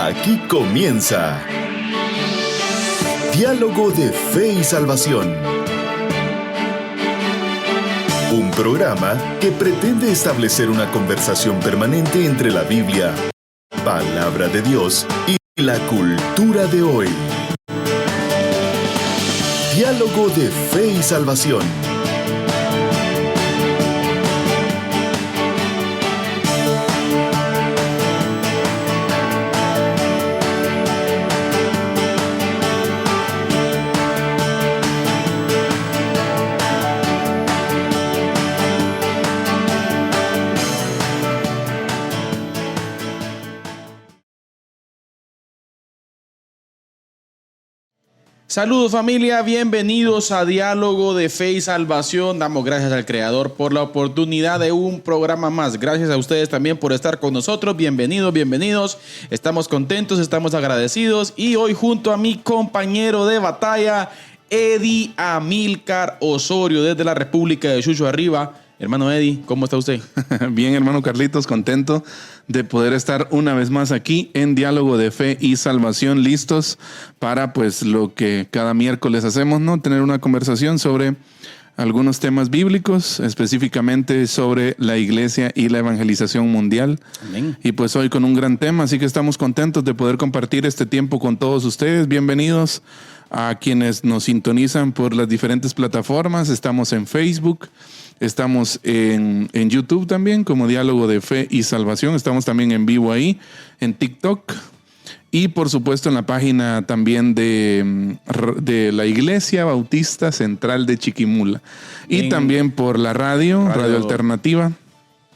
Aquí comienza Diálogo de Fe y Salvación. Un programa que pretende establecer una conversación permanente entre la Biblia, Palabra de Dios, y la cultura de hoy. Diálogo de Fe y Salvación. Saludos familia, bienvenidos a Diálogo de Fe y Salvación. Damos gracias al Creador por la oportunidad de un programa más. Gracias a ustedes también por estar con nosotros. Bienvenidos. Estamos contentos, estamos agradecidos. Y hoy junto a mi compañero de batalla, Eddie Amílcar Osorio, desde la República de Chucho Arriba. Hermano Eddie, ¿cómo está usted? Bien, hermano Carlitos, contento de poder estar una vez más aquí en Diálogo de Fe y Salvación, listos para pues lo que cada miércoles hacemos, ¿no? Tener una conversación sobre algunos temas bíblicos, específicamente sobre la iglesia y la evangelización mundial. Amén. Y pues hoy con un gran tema, así que estamos contentos de poder compartir este tiempo con todos ustedes. Bienvenidos a quienes nos sintonizan por las diferentes plataformas. Estamos en Facebook. Estamos en YouTube también como Diálogo de Fe y Salvación. Estamos también en vivo ahí, en TikTok. Y por supuesto en la página también de la Iglesia Bautista Central de Chiquimula. Y también por la radio alternativa.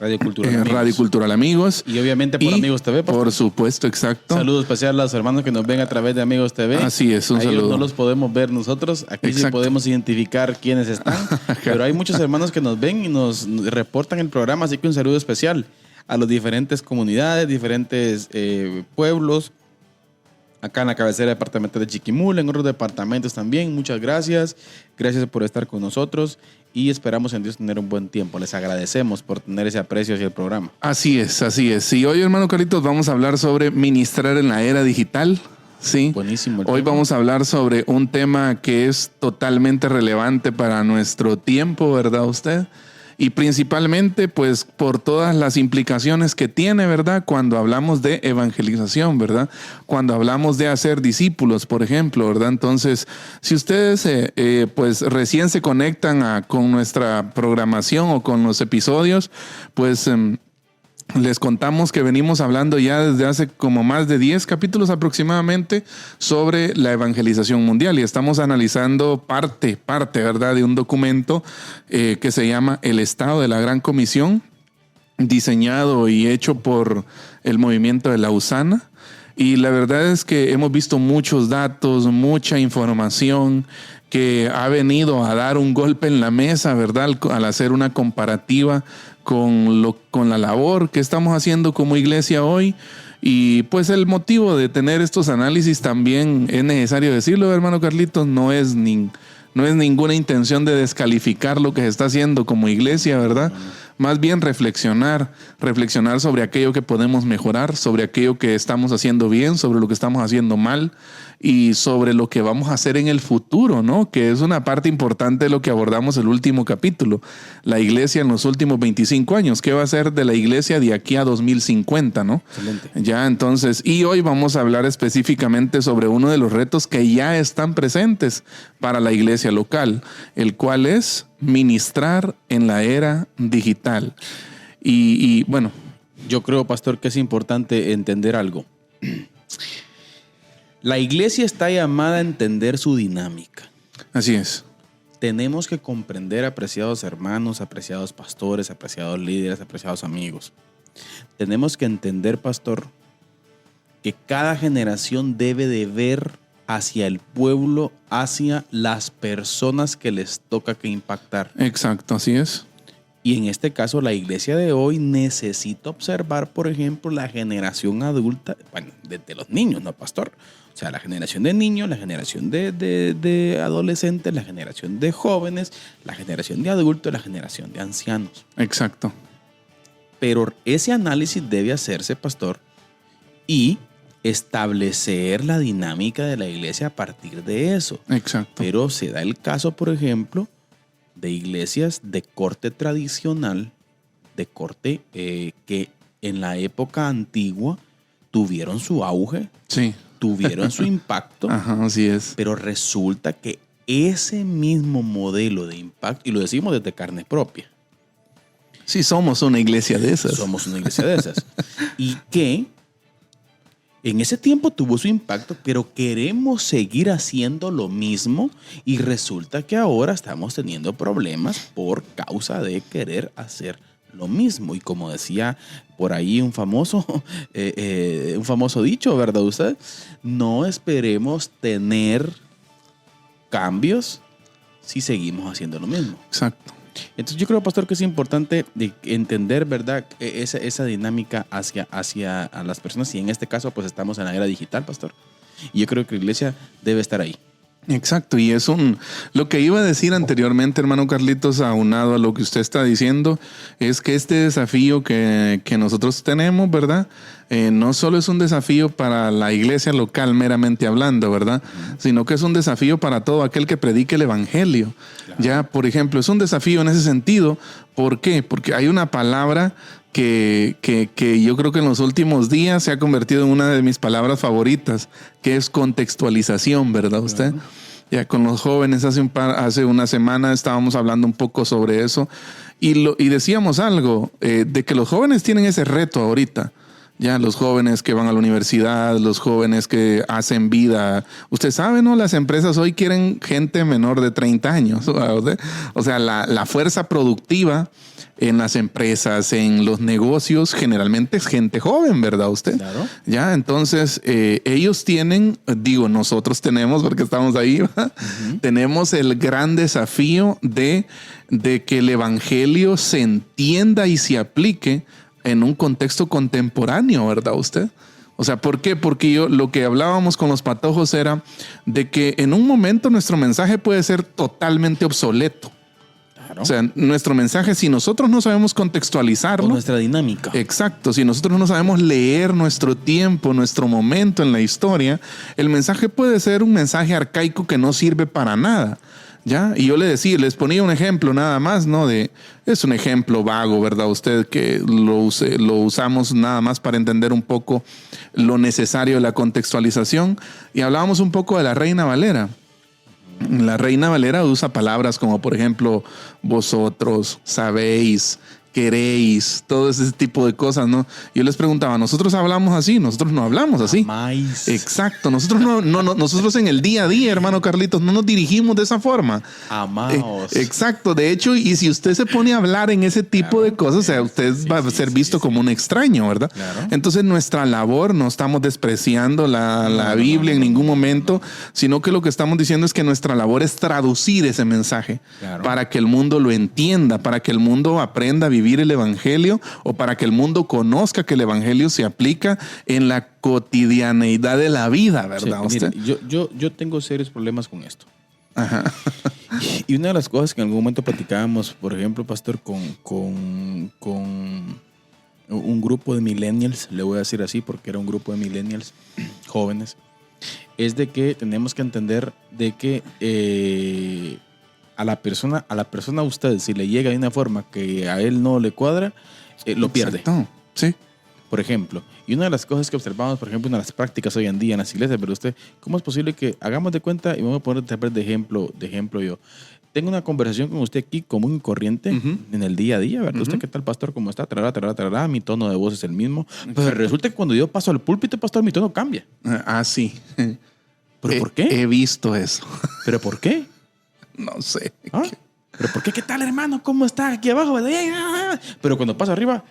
Radio Cultural Amigos. Radio Cultural Amigos. Y obviamente por Amigos TV. Por supuesto, exacto. Saludos especial a los hermanos que nos ven a través de Amigos TV. Así es, un saludo. Ellos no los podemos ver nosotros. Aquí sí podemos identificar quiénes están. Pero hay muchos hermanos que nos ven y nos reportan el programa. Así que un saludo especial a las diferentes comunidades, diferentes pueblos. Acá en la cabecera departamento de Chiquimula, en otros departamentos también. Muchas gracias. Gracias por estar con nosotros y esperamos en Dios tener un buen tiempo. Les agradecemos por tener ese aprecio hacia el programa. Así es. Y hoy, hermano Carlitos, vamos a hablar sobre ministrar en la era digital. Sí. Buenísimo. Hoy vamos a hablar sobre un tema que es totalmente relevante para nuestro tiempo, ¿verdad usted? Y principalmente, pues, por todas las implicaciones que tiene, ¿verdad? Cuando hablamos de evangelización, ¿verdad? Cuando hablamos de hacer discípulos, por ejemplo, ¿verdad? Entonces, si ustedes, pues, recién se conectan con nuestra programación o con los episodios, pues, les contamos que venimos hablando ya desde hace como más de 10 capítulos aproximadamente sobre la evangelización mundial y estamos analizando parte, ¿verdad? De un documento que se llama El Estado de la Gran Comisión, diseñado y hecho por el movimiento de Lausana. Y la verdad es que hemos visto muchos datos, mucha información que ha venido a dar un golpe en la mesa, ¿verdad? Al hacer una comparativa con la labor que estamos haciendo como iglesia hoy. Y pues el motivo de tener estos análisis también es necesario decirlo, hermano Carlitos, no es ninguna intención de descalificar lo que se está haciendo como iglesia, ¿verdad? Más bien reflexionar sobre aquello que podemos mejorar, sobre aquello que estamos haciendo bien, sobre lo que estamos haciendo mal y sobre lo que vamos a hacer en el futuro, ¿no? Que es una parte importante de lo que abordamos el último capítulo. La iglesia en los últimos 25 años. ¿Qué va a ser de la iglesia de aquí a 2050, no? Excelente. Ya, entonces, y hoy vamos a hablar específicamente sobre uno de los retos que ya están presentes para la iglesia local, el cual es ministrar en la era digital. Y bueno. Yo creo, pastor, que es importante entender algo. La iglesia está llamada a entender su dinámica. Así es. Tenemos que comprender, apreciados hermanos, apreciados pastores, apreciados líderes, apreciados amigos. Tenemos que entender, pastor, que cada generación debe de ver hacia el pueblo, hacia las personas que les toca que impactar. Exacto, así es. Y en este caso, la iglesia de hoy necesita observar, por ejemplo, la generación adulta, bueno, de los niños, ¿no, pastor? O sea, la generación de niños, la generación de adolescentes, la generación de jóvenes, la generación de adultos, la generación de ancianos. Exacto. Pero ese análisis debe hacerse, pastor, y establecer la dinámica de la iglesia a partir de eso. Exacto. Pero se da el caso, por ejemplo, de iglesias de corte tradicional, de corte que en la época antigua tuvieron su auge, Sí. tuvieron su impacto. Ajá, así es. Pero resulta que ese mismo modelo de impacto, y lo decimos desde carne propia, Sí, somos una iglesia de esas. somos una iglesia de esas, y que en ese tiempo tuvo su impacto, pero queremos seguir haciendo lo mismo y resulta que ahora estamos teniendo problemas por causa de querer hacer lo mismo. Y como decía por ahí un famoso dicho, ¿verdad usted? No esperemos tener cambios si seguimos haciendo lo mismo. Exacto. Entonces yo creo, pastor, que es importante de entender, ¿verdad?, esa dinámica hacia a las personas, y en este caso pues estamos en la era digital, pastor. Y yo creo que la iglesia debe estar ahí. Exacto, y es lo que iba a decir anteriormente, hermano Carlitos, aunado a lo que usted está diciendo, es que este desafío que nosotros tenemos, ¿verdad? No solo es un desafío para la iglesia local meramente hablando, ¿verdad? Sino que es un desafío para todo aquel que predique el evangelio. Claro. Ya, por ejemplo, es un desafío en ese sentido. ¿Por qué? Porque hay una palabra que yo creo que en los últimos días se ha convertido en una de mis palabras favoritas, que es contextualización, ¿verdad usted? Claro. Ya con los jóvenes hace una semana estábamos hablando un poco sobre eso y decíamos algo, de que los jóvenes tienen ese reto ahorita. Ya los jóvenes que van a la universidad, los jóvenes que hacen vida. Usted sabe, ¿no? Las empresas hoy quieren gente menor de 30 años. O sea, la fuerza productiva en las empresas, en los negocios, generalmente es gente joven, ¿verdad usted? Claro. Ya, entonces ellos tienen, nosotros tenemos, porque estamos ahí, tenemos el gran desafío de que el evangelio se entienda y se aplique en un contexto contemporáneo, ¿verdad usted? O sea, ¿por qué? Porque lo que hablábamos con los patojos era de que en un momento nuestro mensaje puede ser totalmente obsoleto. Claro. O sea, nuestro mensaje, si nosotros no sabemos contextualizarlo. Con nuestra dinámica. Exacto. Si nosotros no sabemos leer nuestro tiempo, nuestro momento en la historia, el mensaje puede ser un mensaje arcaico que no sirve para nada. ¿Ya? Y yo les ponía un ejemplo nada más, ¿no? Es un ejemplo vago, ¿verdad? Usted que lo usamos nada más para entender un poco lo necesario de la contextualización. Y hablábamos un poco de la Reina Valera. La Reina Valera usa palabras como, por ejemplo, vosotros, sabéis, queréis, todo ese tipo de cosas, ¿no? Yo les preguntaba, ¿nosotros hablamos así? Nosotros no hablamos así. Amáis. Exacto. Nosotros nosotros en el día a día, hermano Carlitos, no nos dirigimos de esa forma. Amaos. Exacto. De hecho, y si usted se pone a hablar en ese tipo de cosas, o sea, usted va a ser visto como un extraño, ¿verdad? Claro. Entonces, nuestra labor, no estamos despreciando la Biblia en ningún momento, sino que lo que estamos diciendo es que nuestra labor es traducir ese mensaje para que el mundo lo entienda, para que el mundo aprenda a vivir el evangelio, o para que el mundo conozca que el evangelio se aplica en la cotidianeidad de la vida, ¿verdad? Sí, mire, yo tengo serios problemas con esto. Ajá. Y una de las cosas que en algún momento platicábamos, por ejemplo, pastor, con un grupo de millennials, le voy a decir así porque era un grupo de millennials jóvenes, es de que tenemos que entender de que a la persona a usted, si le llega de una forma que a él no le cuadra, lo pierde. Exacto. Sí. Por ejemplo, y una de las cosas que observamos, por ejemplo, en las prácticas hoy en día en las iglesias, pero usted, ¿cómo es posible que hagamos de cuenta, y vamos a poner de ejemplo yo, tengo una conversación con usted aquí común y corriente en el día a día, ¿verdad? ¿Usted qué tal, pastor? ¿Cómo está? Tarará, mi tono de voz es el mismo. Pero resulta que cuando yo paso al púlpito, pastor, mi tono cambia. Sí. ¿Pero por qué? He visto eso. ¿Pero por qué? No sé. ¿Ah? ¿Pero por qué? ¿Qué tal, hermano? ¿Cómo está aquí abajo? Pero cuando paso arriba,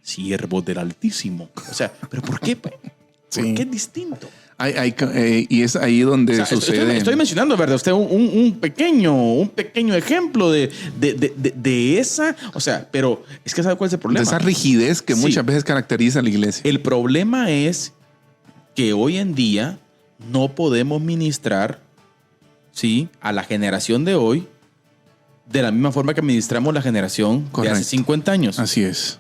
siervo del Altísimo. O sea, ¿pero por qué? ¿Por qué es distinto? Y es ahí donde sucede. Estoy mencionando, ¿verdad? Usted un pequeño ejemplo de esa. O sea, pero es que ¿sabe cuál es el problema? De esa rigidez que muchas veces caracteriza a la iglesia. El problema es que hoy en día no podemos ministrar, ¿sí?, a la generación de hoy de la misma forma que ministramos la generación de hace 50 años. Así es.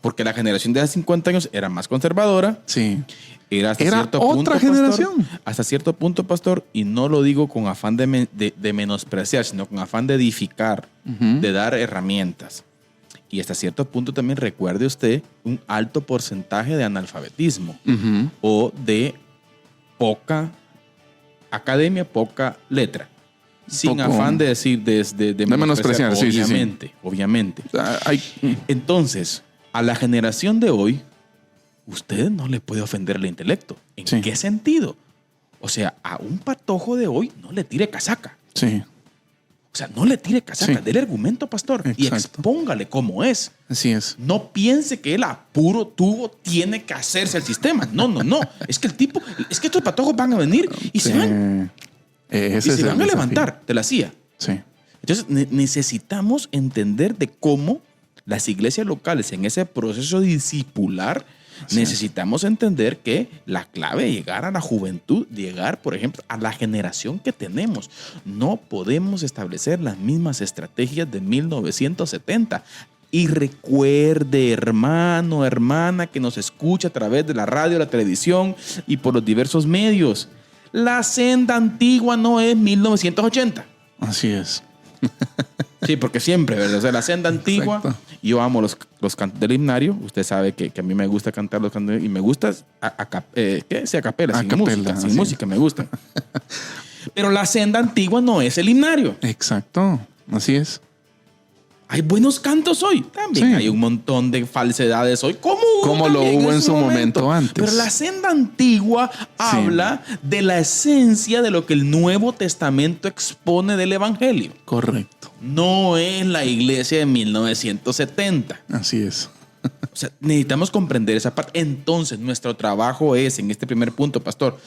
Porque la generación de hace 50 años era más conservadora. Sí. Era hasta Era cierto otra punto, generación. pastor, hasta cierto punto, pastor, y no lo digo con afán de menospreciar, sino con afán de edificar, de dar herramientas. Y hasta cierto punto también recuerde usted un alto porcentaje de analfabetismo o de poca academia, poca letra. Sin afán de decir, de menospreciar, obviamente, sí. obviamente. Entonces, a la generación de hoy, usted no le puede ofender el intelecto. ¿En qué sentido? O sea, a un patojo de hoy no le tire casaca. Sí. O sea, no le tire casaca, dele argumento, pastor, y expóngale cómo es. Así es. No piense que él a puro tubo tiene que hacerse el sistema. No. Es que estos patojos van a venir y se van. Y se van a levantar de la CIA. Sí. Entonces, necesitamos entender de cómo las iglesias locales en ese proceso discipular, necesitamos entender que la clave de llegar a la juventud, llegar, por ejemplo, a la generación que tenemos. No podemos establecer las mismas estrategias de 1970. Y recuerde, hermano, hermana, que nos escucha a través de la radio, la televisión y por los diversos medios. La senda antigua no es 1980. Así es. Sí, porque siempre, ¿verdad? O sea, la senda antigua. Yo amo los cantos del himnario. Usted sabe que a mí me gusta cantar los cantos y me gusta ¿qué? Sí, a capela, sin música, me gustan. Pero la senda antigua no es el himnario. Exacto, así es. Hay buenos cantos hoy. También hay un montón de falsedades hoy. Como lo hubo en su momento antes. Pero la senda antigua habla de la esencia de lo que el Nuevo Testamento expone del Evangelio. Correcto. No es la iglesia de 1970. Así es. O sea, necesitamos comprender esa parte. Entonces, nuestro trabajo es, en este primer punto, pastor,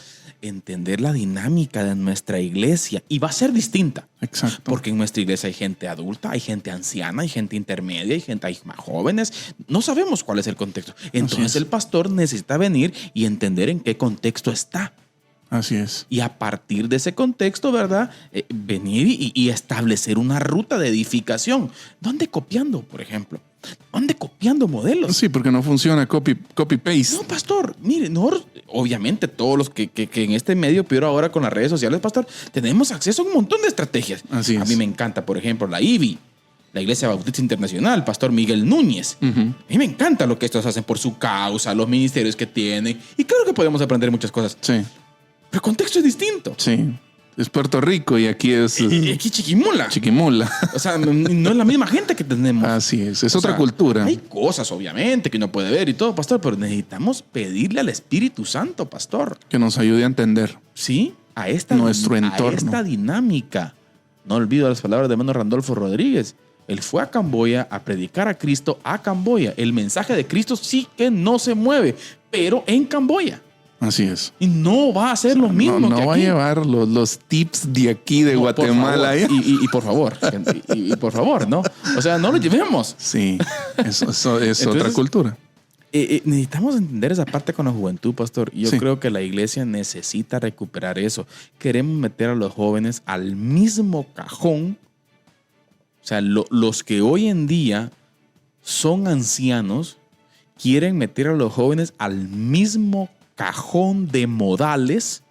entender la dinámica de nuestra iglesia. Y va a ser distinta. Exacto. Porque en nuestra iglesia hay gente adulta, hay gente anciana, hay gente intermedia, hay más jóvenes. No sabemos cuál es el contexto. Entonces, el pastor necesita venir y entender en qué contexto está. Así es. Y a partir de ese contexto, ¿verdad? Venir y establecer una ruta de edificación. ¿Dónde copiando, por ejemplo? ¿Dónde copiando modelos? Sí, porque no funciona copy-paste. No, pastor. Mire, obviamente todos los que en este medio, pero ahora con las redes sociales, pastor, tenemos acceso a un montón de estrategias. Así es. A mí me encanta, por ejemplo, la IBI, la Iglesia Bautista Internacional, Pastor Miguel Núñez. A mí me encanta lo que estos hacen por su causa, los ministerios que tienen. Y claro que podemos aprender muchas cosas. Sí. Pero el contexto es distinto. Sí. Es Puerto Rico y aquí es... Y aquí Chiquimula. Chiquimula. O sea, no es la misma gente que tenemos. Así es otra cultura. Hay cosas, obviamente, que uno puede ver y todo, pastor, pero necesitamos pedirle al Espíritu Santo, pastor. Que nos ayude a entender. Sí, nuestro entorno. A esta dinámica. No olvido las palabras de hermano Randolfo Rodríguez. Él fue a Camboya a predicar a Cristo a Camboya. El mensaje de Cristo sí que no se mueve, pero en Camboya. Así es. Y no va a ser lo mismo. No va a llevar los tips de aquí, de Guatemala. Y por favor, y por favor, ¿no? O sea, no lo llevemos. Sí, eso es entonces, otra cultura. Necesitamos entender esa parte con la juventud, pastor. Yo creo que la iglesia necesita recuperar eso. Queremos meter a los jóvenes al mismo cajón. O sea, los que hoy en día son ancianos quieren meter a los jóvenes al mismo cajón de modales,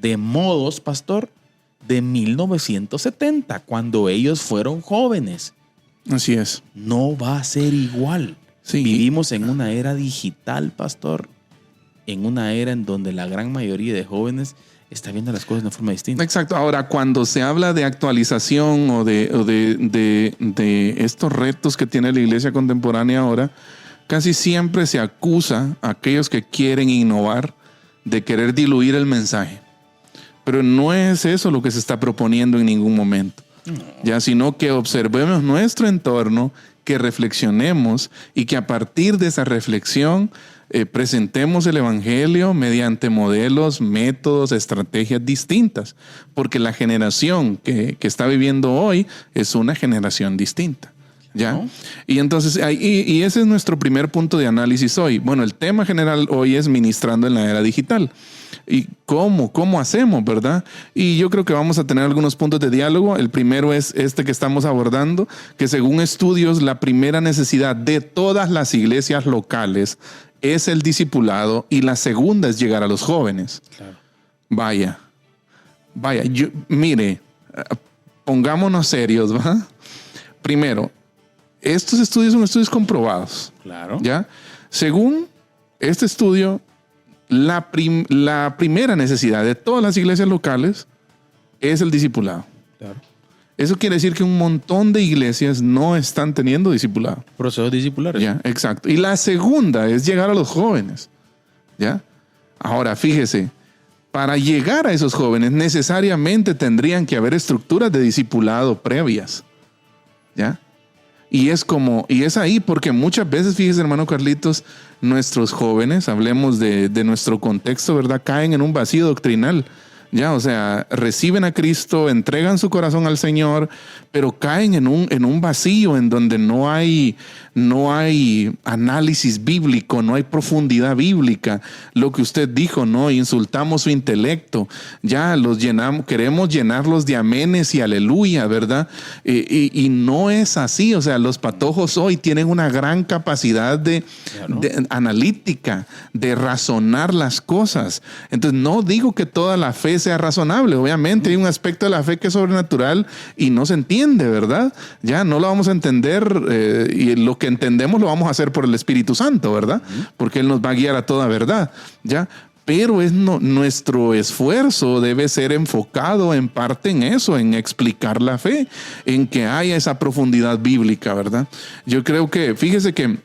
de modos, pastor, de 1970, cuando ellos fueron jóvenes. Así es. No va a ser igual. Sí. Vivimos en una era digital, pastor, en una era en donde la gran mayoría de jóvenes está viendo las cosas de una forma distinta. Exacto. Ahora, cuando se habla de actualización o de estos retos que tiene la iglesia contemporánea ahora, casi siempre se acusa a aquellos que quieren innovar de querer diluir el mensaje. Pero no es eso lo que se está proponiendo en ningún momento. Ya, sino que observemos nuestro entorno, que reflexionemos y que a partir de esa reflexión presentemos el evangelio mediante modelos, métodos, estrategias distintas. Porque la generación que está viviendo hoy es una generación distinta. ¿Ya? ¿No? Y entonces, y ese es nuestro primer punto de análisis hoy. Bueno, el tema general hoy es ministrando en la era digital. ¿Y cómo hacemos, verdad? Y yo creo que vamos a tener algunos puntos de diálogo. El primero es este que estamos abordando, que según estudios, la primera necesidad de todas las iglesias locales es el discipulado y la segunda es llegar a los jóvenes. Claro. Vaya, mire, pongámonos serios, ¿va? Primero, estos estudios son estudios comprobados. Claro. ¿Ya? Según este estudio, la primera necesidad de todas las iglesias locales es el discipulado. Claro. Eso quiere decir que un montón de iglesias no están teniendo discipulado. Procesos discipulares. Ya, exacto. Y la segunda es llegar a los jóvenes. ¿Ya? Ahora, fíjese, para llegar a esos jóvenes necesariamente tendrían que haber estructuras de discipulado previas. ¿Ya? Y es ahí porque muchas veces, fíjese, hermano Carlitos, nuestros jóvenes, hablemos de nuestro contexto, ¿verdad? Caen en un vacío doctrinal. Ya, o sea, reciben a Cristo, entregan su corazón al Señor, pero caen en un vacío en donde no hay análisis bíblico, no hay profundidad bíblica. Lo que usted dijo, ¿no? Insultamos su intelecto. Ya queremos llenarlos de amenes y aleluya, ¿verdad? Y no es así. O sea, los patojos hoy tienen una gran capacidad de analítica, de razonar las cosas. Entonces, no digo que toda la fe sea razonable. Obviamente hay un aspecto de la fe que es sobrenatural y no se entiende, ¿verdad? Ya no lo vamos a entender y lo que entendemos lo vamos a hacer por el Espíritu Santo, ¿verdad? Porque Él nos va a guiar a toda verdad, ¿ya? Pero nuestro esfuerzo debe ser enfocado en parte en eso, en explicar la fe, en que haya esa profundidad bíblica, ¿verdad? Yo creo que, fíjese que,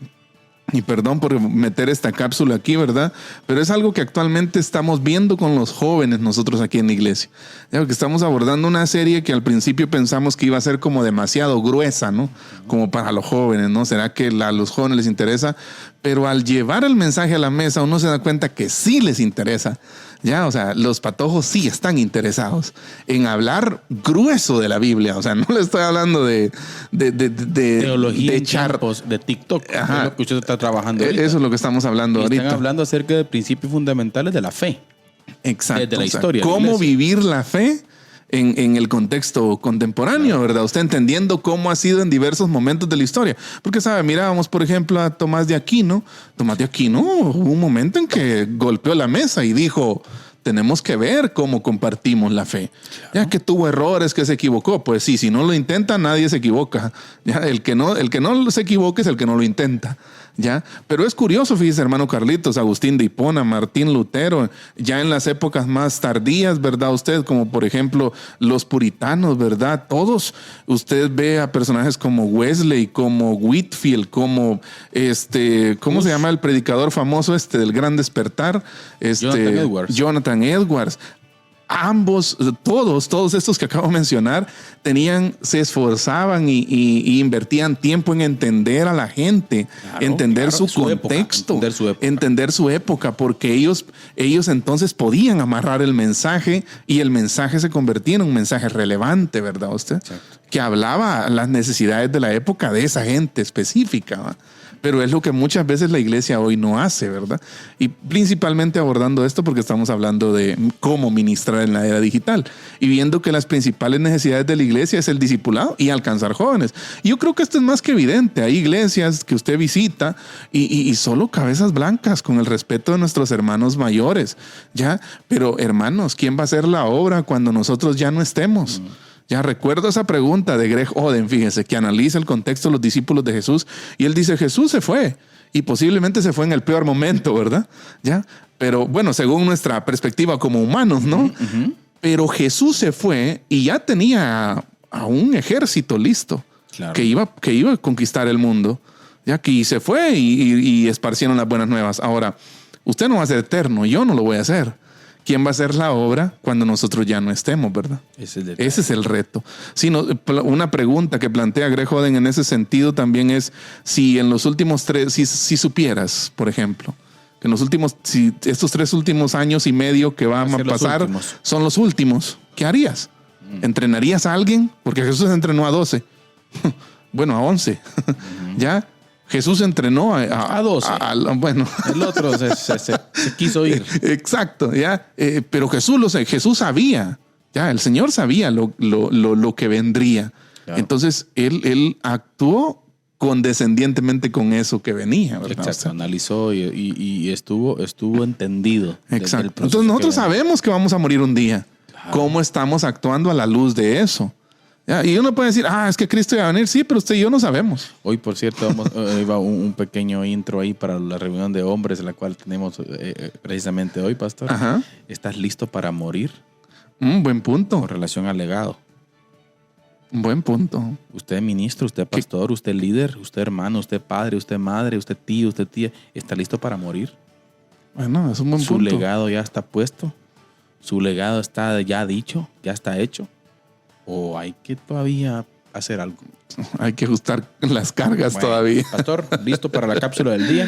y perdón por meter esta cápsula aquí, ¿verdad? Pero es algo que actualmente estamos viendo con los jóvenes nosotros aquí en la iglesia. Ya, porque estamos abordando una serie que al principio pensamos que iba a ser como demasiado gruesa, ¿no? Como para los jóvenes, ¿no? ¿Será que a los jóvenes les interesa? Pero al llevar el mensaje a la mesa uno se da cuenta que sí les interesa. Ya, o sea, los patojos sí están interesados en hablar grueso de la Biblia. O sea, no le estoy hablando de teología de charpos, de TikTok. Ajá. Es lo que usted está trabajando ahorita. Eso es lo que estamos hablando y ahorita. Están hablando acerca de principios fundamentales de la fe. Exacto. Desde la historia. ¿Cómo vivir la fe en el contexto contemporáneo, ¿verdad? Usted entendiendo cómo ha sido en diversos momentos de la historia. Porque, ¿sabe? Mirábamos, por ejemplo, a Tomás de Aquino. Tomás de Aquino hubo un momento en que golpeó la mesa y dijo: tenemos que ver cómo compartimos la fe. Claro. Ya que tuvo errores, que se equivocó. Pues sí, si no lo intenta, nadie se equivoca. Ya, el que no se equivoque es el que no lo intenta. ¿Ya? Pero es curioso, fíjese, hermano Carlitos, Agustín de Hipona, Martín Lutero, ya en las épocas más tardías, ¿verdad? Usted, como por ejemplo los puritanos, ¿verdad? Todos, usted ve a personajes como Wesley, como Whitfield, como ¿cómo se llama el predicador famoso del Gran Despertar? Jonathan Edwards. Ambos, todos estos que acabo de mencionar, se esforzaban y invertían tiempo en entender a la gente, entender su contexto, entender su época, porque ellos entonces podían amarrar el mensaje y el mensaje se convertía en un mensaje relevante, ¿verdad usted? Exacto. Que hablaba las necesidades de la época de esa gente específica, ¿va? Pero es lo que muchas veces la iglesia hoy no hace, ¿verdad? Y principalmente abordando esto porque estamos hablando de cómo ministrar en la era digital y viendo que las principales necesidades de la iglesia es el discipulado y alcanzar jóvenes. Y yo creo que esto es más que evidente. Hay iglesias que usted visita y solo cabezas blancas, con el respeto de nuestros hermanos mayores, ¿ya? Pero hermanos, ¿quién va a hacer la obra cuando nosotros ya no estemos? Ya recuerdo esa pregunta de Greg Oden, fíjese, que analiza el contexto de los discípulos de Jesús y él dice: Jesús se fue y posiblemente se fue en el peor momento, ¿verdad? Ya, pero bueno, según nuestra perspectiva como humanos, ¿no? Uh-huh. Pero Jesús se fue y ya tenía a un ejército listo, claro, que iba a conquistar el mundo, ya que se fue y esparcieron las buenas nuevas. Ahora, usted no va a ser eterno, yo no lo voy a hacer. ¿Quién va a hacer la obra cuando nosotros ya no estemos, verdad? Ese es el reto. Una pregunta que plantea Greg Oden en ese sentido también es si en los últimos si supieras, por ejemplo, que si estos 3 últimos años y medio que van a pasar son los últimos, ¿qué harías? ¿Entrenarías a alguien? Porque Jesús entrenó a 12. Bueno, a 11. ¿Ya? Jesús entrenó a 12. Bueno. El otro se quiso ir. Exacto, ya. Pero Jesús sabía, ya, el Señor sabía lo que vendría. Claro. Entonces, él actuó condescendientemente con eso que venía, ¿verdad? Exacto, o sea, analizó y estuvo entendido. Exacto. Entonces, nosotros sabemos que vamos a morir un día. Claro. ¿Cómo estamos actuando a la luz de eso? ¿Ya? Y uno puede decir, es que Cristo iba a venir. Sí, pero usted y yo no sabemos. Hoy, por cierto, va un pequeño intro ahí para la reunión de hombres, la cual tenemos precisamente hoy, pastor. Ajá. ¿Estás listo para morir? Buen punto. Con relación al legado. Buen punto. Usted es ministro, usted es pastor, usted es líder, usted hermano, usted es padre, usted es madre, usted es tío, usted es tía. ¿Está listo para morir? Bueno, es un buen punto. Su legado ya está puesto. Su legado está ya dicho, ya está hecho. ¿O hay que todavía hacer algo? Hay que ajustar las cargas todavía. Pastor, ¿listo para la cápsula del día?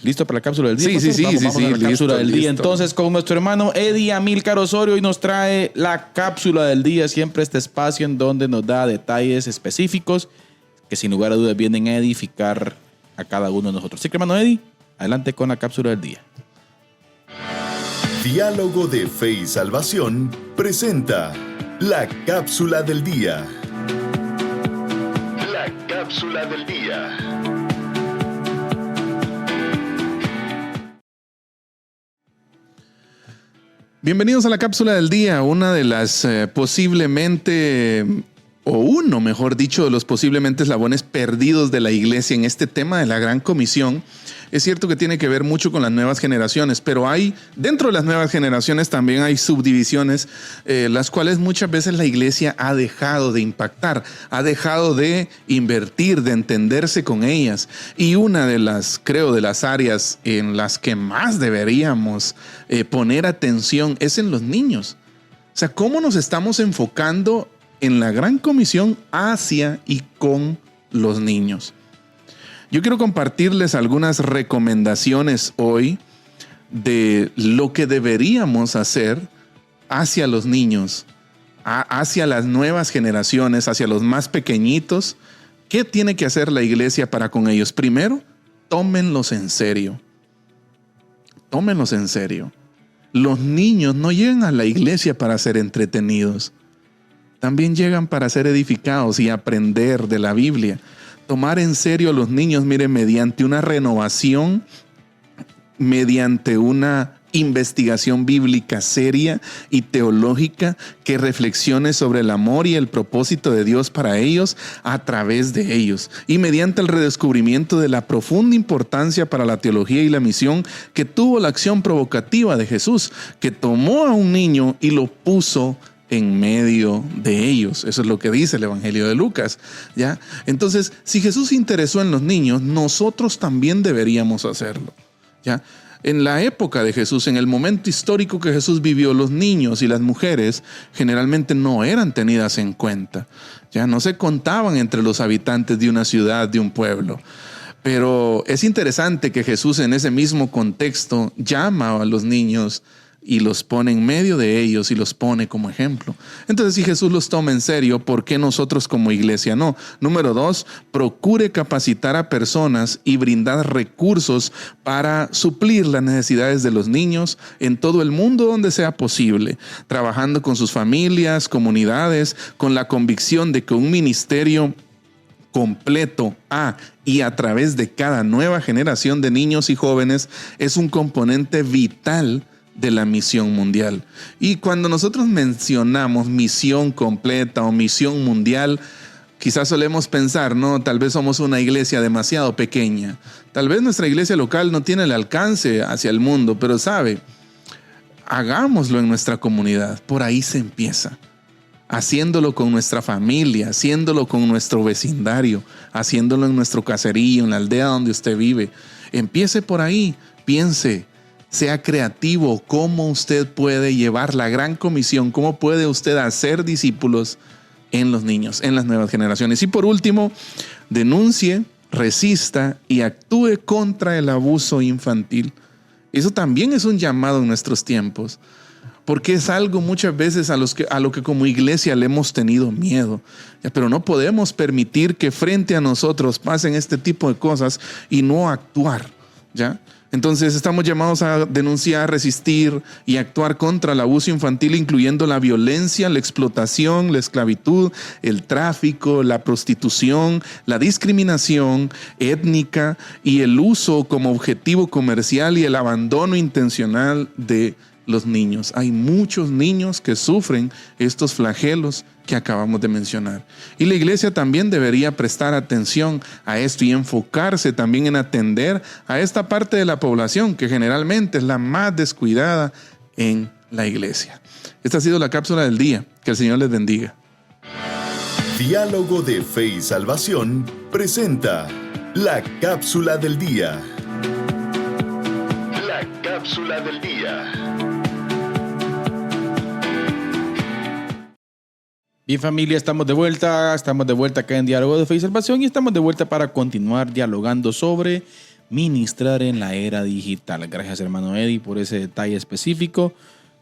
¿Listo para la cápsula del día? Sí, vamos a la cápsula listo, del día. Entonces, con nuestro hermano Eddie Amílcar Osorio, hoy nos trae la cápsula del día. Siempre este espacio en donde nos da detalles específicos que sin lugar a dudas vienen a edificar a cada uno de nosotros. Así que, hermano Eddie, adelante con la cápsula del día. Diálogo de Fe y Salvación presenta la cápsula del día. La cápsula del día. Bienvenidos a la cápsula del día, una de las posiblemente, o uno mejor dicho, de los posiblemente eslabones perdidos de la iglesia en este tema de la Gran Comisión. Es cierto que tiene que ver mucho con las nuevas generaciones, pero dentro de las nuevas generaciones también hay subdivisiones, las cuales muchas veces la iglesia ha dejado de impactar, ha dejado de invertir, de entenderse con ellas. Y una de las áreas en las que más deberíamos poner atención es en los niños. O sea, ¿cómo nos estamos enfocando en la Gran Comisión hacia y con los niños? Yo quiero compartirles algunas recomendaciones hoy de lo que deberíamos hacer hacia los niños, hacia las nuevas generaciones, hacia los más pequeñitos. ¿Qué tiene que hacer la iglesia para con ellos? Primero, tómenlos en serio. Tómenlos en serio. Los niños no llegan a la iglesia para ser entretenidos. También llegan para ser edificados y aprender de la Biblia. Tomar en serio a los niños, mire, mediante una renovación, mediante una investigación bíblica seria y teológica que reflexione sobre el amor y el propósito de Dios para ellos a través de ellos, y mediante el redescubrimiento de la profunda importancia para la teología y la misión que tuvo la acción provocativa de Jesús, que tomó a un niño y lo puso en medio de ellos. Eso es lo que dice el Evangelio de Lucas, ¿ya? Entonces, si Jesús se interesó en los niños, nosotros también deberíamos hacerlo, ¿ya? En la época de Jesús, en el momento histórico que Jesús vivió, los niños y las mujeres generalmente no eran tenidas en cuenta, ¿ya? No se contaban entre los habitantes de una ciudad, de un pueblo. Pero es interesante que Jesús en ese mismo contexto llama a los niños y los pone en medio de ellos y los pone como ejemplo. Entonces, si Jesús los toma en serio, ¿por qué nosotros como iglesia no? Número 2, procure capacitar a personas y brindar recursos para suplir las necesidades de los niños en todo el mundo donde sea posible, trabajando con sus familias, comunidades, con la convicción de que un ministerio completo y a través de cada nueva generación de niños y jóvenes es un componente vital de la misión mundial. Y cuando nosotros mencionamos misión completa o misión mundial, quizás solemos pensar, no, tal vez somos una iglesia demasiado pequeña. Tal vez nuestra iglesia local no tiene el alcance hacia el mundo, pero sabe, hagámoslo en nuestra comunidad. Por ahí se empieza. Haciéndolo con nuestra familia, haciéndolo con nuestro vecindario, haciéndolo en nuestro caserío, en la aldea donde usted vive. Empiece por ahí, piense, sea creativo, cómo usted puede llevar la gran comisión, cómo puede usted hacer discípulos en los niños, en las nuevas generaciones. Y por último, denuncie, resista y actúe contra el abuso infantil. Eso también es un llamado en nuestros tiempos. porque es algo muchas veces a lo que como iglesia le hemos tenido miedo. Pero no podemos permitir que frente a nosotros pasen este tipo de cosas y no actuar, ¿ya? Entonces estamos llamados a denunciar, resistir y actuar contra el abuso infantil, incluyendo la violencia, la explotación, la esclavitud, el tráfico, la prostitución, la discriminación étnica y el uso como objetivo comercial y el abandono intencional de los niños. Hay muchos niños que sufren estos flagelos que acabamos de mencionar. Y la iglesia también debería prestar atención a esto y enfocarse también en atender a esta parte de la población que generalmente es la más descuidada en la iglesia. Esta ha sido la cápsula del día. Que el Señor les bendiga. Diálogo de Fe y Salvación presenta la cápsula del día. La cápsula del día. Bien, familia, estamos de vuelta acá en Diálogo de Fe y Salvación y estamos de vuelta para continuar dialogando sobre ministrar en la era digital. Gracias, hermano Eddie, por ese detalle específico.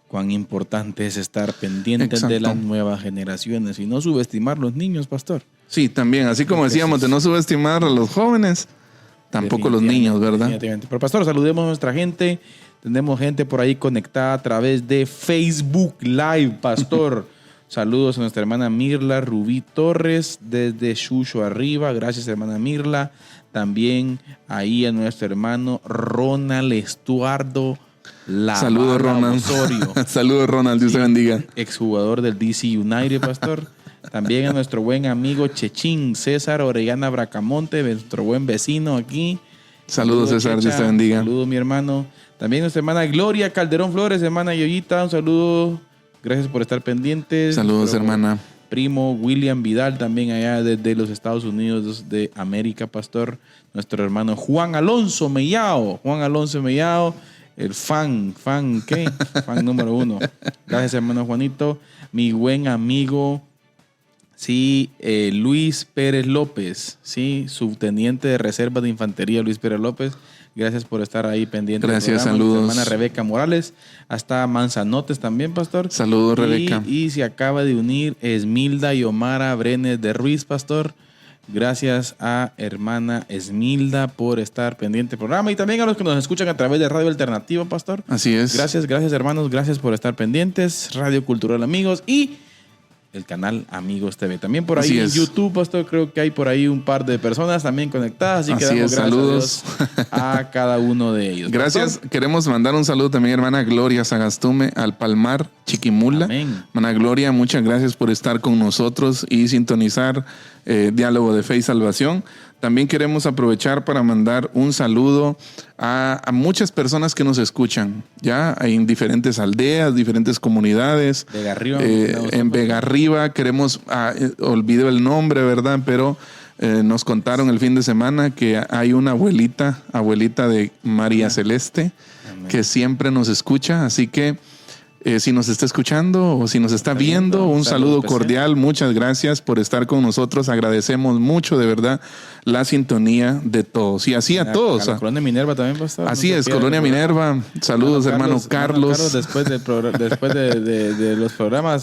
Cuán importante es estar pendientes de las nuevas generaciones y no subestimar los niños, pastor. Sí, también, así como decíamos, de no subestimar a los jóvenes, tampoco los niños, ¿verdad? Pero, pastor, saludemos a nuestra gente. Tenemos gente por ahí conectada a través de Facebook Live, pastor. Saludos a nuestra hermana Mirla Rubí Torres desde Chucho Arriba. Gracias, hermana Mirla. También ahí a nuestro hermano Ronald Estuardo Saludos, Ronald. Saludos, Ronald. Dios te bendiga. Exjugador del DC United, pastor. También a nuestro buen amigo Chechín César Orellana Bracamonte, nuestro buen vecino aquí. Saludos, César. Dios te bendiga. Saludos, mi hermano. También nuestra hermana Gloria Calderón Flores, hermana Yoyita. Un saludo. Gracias por estar pendientes. Saludos, hermana. Primo William Vidal, también allá desde los Estados Unidos de América, pastor. Nuestro hermano Juan Alonso Mellao. El fan número 1. Gracias, hermano Juanito. Mi buen amigo, sí, Luis Pérez López, sí, subteniente de reserva de infantería, Luis Pérez López. Gracias por estar ahí pendiente. Gracias, saludos. Mi hermana Rebeca Morales. Hasta Manzanotes también, pastor. Saludos, Rebeca. Y se acaba de unir Esmilda y Omara Brenes de Ruiz, pastor. Gracias a hermana Esmilda por estar pendiente del programa y también a los que nos escuchan a través de Radio Alternativa, pastor. Así es. Gracias, hermanos. Gracias por estar pendientes. Radio Cultural Amigos y el canal Amigos TV. También por ahí en YouTube, pastor, creo que hay por ahí un par de personas también conectadas. Así que damos saludos a cada uno de ellos. Gracias. Pastor. Queremos mandar un saludo también, hermana Gloria Sagastume, al Palmar, Chiquimula. Amén. Hermana Gloria, muchas gracias por estar con nosotros y sintonizar Diálogo de Fe y Salvación. También queremos aprovechar para mandar un saludo a muchas personas que nos escuchan, ya en diferentes aldeas, diferentes comunidades. Vegarriba, en Vegarriba, queremos, olvido el nombre, ¿verdad? Pero nos contaron el fin de semana que hay una abuelita de María Celeste, Amén, que siempre nos escucha, así que si nos está escuchando o si nos está viendo, un saludo cordial. Muchas gracias por estar con nosotros. Agradecemos mucho, de verdad, la sintonía de todos. Y así a todos. A la Colonia Minerva también, pastor. Así es, Colonia Minerva. Saludos, hermano Carlos. Después de los programas,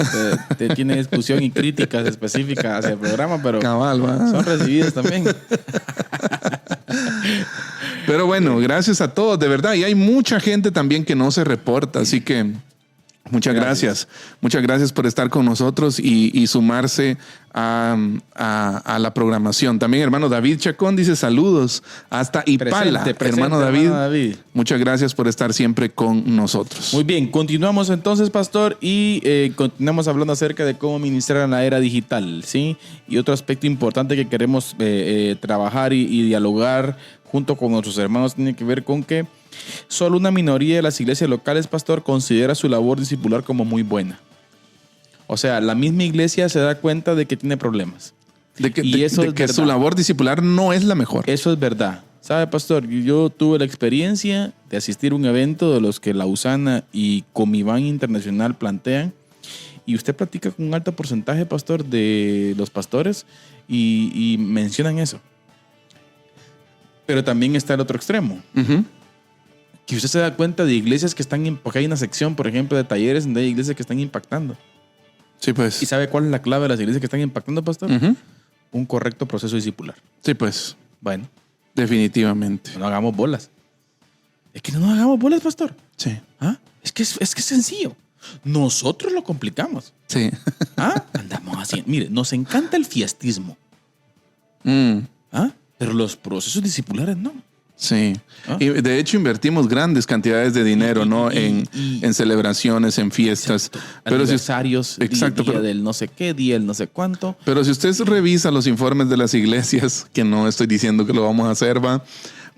tiene discusión y críticas específicas hacia el programa, pero son recibidas también. Pero bueno, gracias a todos, de verdad. Y hay mucha gente también que no se reporta, así que muchas gracias. Muchas gracias por estar con nosotros y sumarse a la programación. También hermano David Chacón dice saludos hasta Ipala. Presente, hermano David, muchas gracias por estar siempre con nosotros. Muy bien, continuamos entonces, pastor, y continuamos hablando acerca de cómo ministrar en la era digital, ¿sí? Y otro aspecto importante que queremos trabajar y dialogar junto con nuestros hermanos tiene que ver con que solo una minoría de las iglesias locales, pastor, considera su labor discipular como muy buena. O sea, la misma iglesia se da cuenta de que tiene problemas. De que su labor discipular no es la mejor. Eso es verdad. ¿Sabe, pastor? Yo tuve la experiencia de asistir a un evento de los que la USANA y Comiván Internacional plantean. Y usted platica con un alto porcentaje, pastor, de los pastores y mencionan eso. Pero también está el otro extremo. Uh-huh. que usted se da cuenta de iglesias que están, porque hay una sección, por ejemplo, de talleres donde hay iglesias que están impactando. Sí, pues. ¿Y sabe cuál es la clave de las iglesias que están impactando, pastor? Ujú. Un correcto proceso discipular. Sí, pues. Bueno, Definitivamente. no hagamos bolas. Es que no nos hagamos bolas, pastor. Sí. ¿Ah? Es que es sencillo. Nosotros lo complicamos. Sí. ¿Ah? Andamos así. Mire, nos encanta el fiestismo. ¿Ah? Pero los procesos discipulares no. Sí. ¿Ah? Y de hecho invertimos grandes cantidades de dinero, ¿no? En celebraciones, en fiestas. Pero aniversarios, exacto, día pero, del no sé qué, día del no sé cuánto. pero si usted revisa los informes de las iglesias, que no estoy diciendo que lo vamos a hacer, va,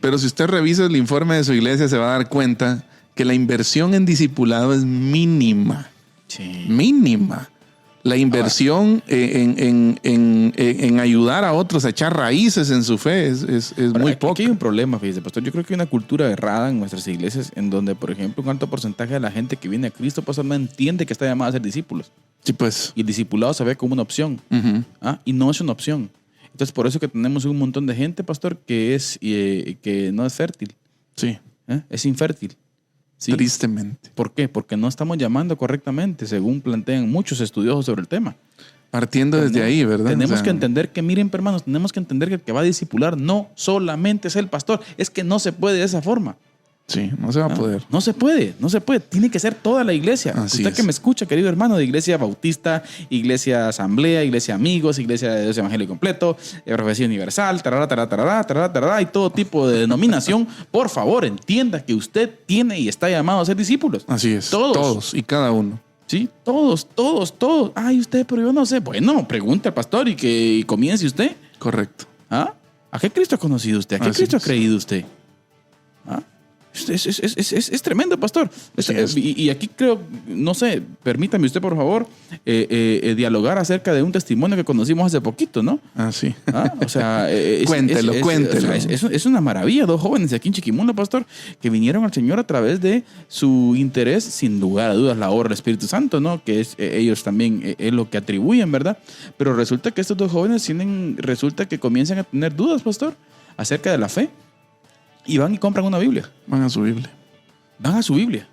pero si usted revisa el informe de su iglesia, se va a dar cuenta que la inversión en discipulado es mínima. Sí. Mínima. La inversión en ayudar a otros a echar raíces en su fe es Ahora, muy aquí poco. hay un problema, fíjese, pastor. Yo creo que hay una cultura errada en nuestras iglesias en donde, por ejemplo, un alto porcentaje de la gente que viene a Cristo, pastor, no entiende que está llamada a ser discípulos. Sí, pues. Y el discipulado se ve como una opción. Ujú. ¿Ah? Y no es una opción. Entonces, por eso que tenemos un montón de gente, pastor, que no es fértil. Sí, Es infértil. ¿Sí? tristemente. ¿Por qué? Porque no estamos llamando correctamente, según plantean muchos estudiosos sobre el tema. Partiendo desde ahí, ¿verdad? Tenemos O sea, que entender que, miren, hermanos, tenemos que entender que el que va a discipular no solamente es el pastor, es que no se puede de esa forma. Sí, no se va a poder. No se puede. Tiene que ser toda la iglesia. Así Usted es. que me escucha, querido hermano, de iglesia bautista, iglesia asamblea, iglesia amigos, iglesia de Dios Evangelio Completo, profecía universal, tarará, y todo tipo de denominación, por favor, entienda que usted tiene y está llamado a ser discípulos. Así es. Todos. Todos y cada uno. Sí, todos. Ay, usted, pero yo no sé. Bueno, pregunte al pastor y comience usted. Correcto. ¿Ah? ¿A qué Cristo ha conocido usted? ¿A qué Así Cristo es. ha creído usted? ¿Ah? Es tremendo, pastor. Sí, es. Y aquí creo, no sé, permítame usted, por favor, dialogar acerca de un testimonio que conocimos hace poquito, ¿no? Ah, sí. ¿Ah? O sea, Cuéntelo. o sea, es una maravilla. 2 jóvenes de aquí en Chiquimula, pastor, que vinieron al Señor a través de su interés, sin lugar a dudas, la obra del Espíritu Santo, ¿no? Que es ellos también es lo que atribuyen, ¿verdad? Pero resulta que estos 2 jóvenes resulta que comienzan a tener dudas, pastor, acerca de la fe. Y van y compran una Biblia. Van a su Biblia. Van a su Biblia.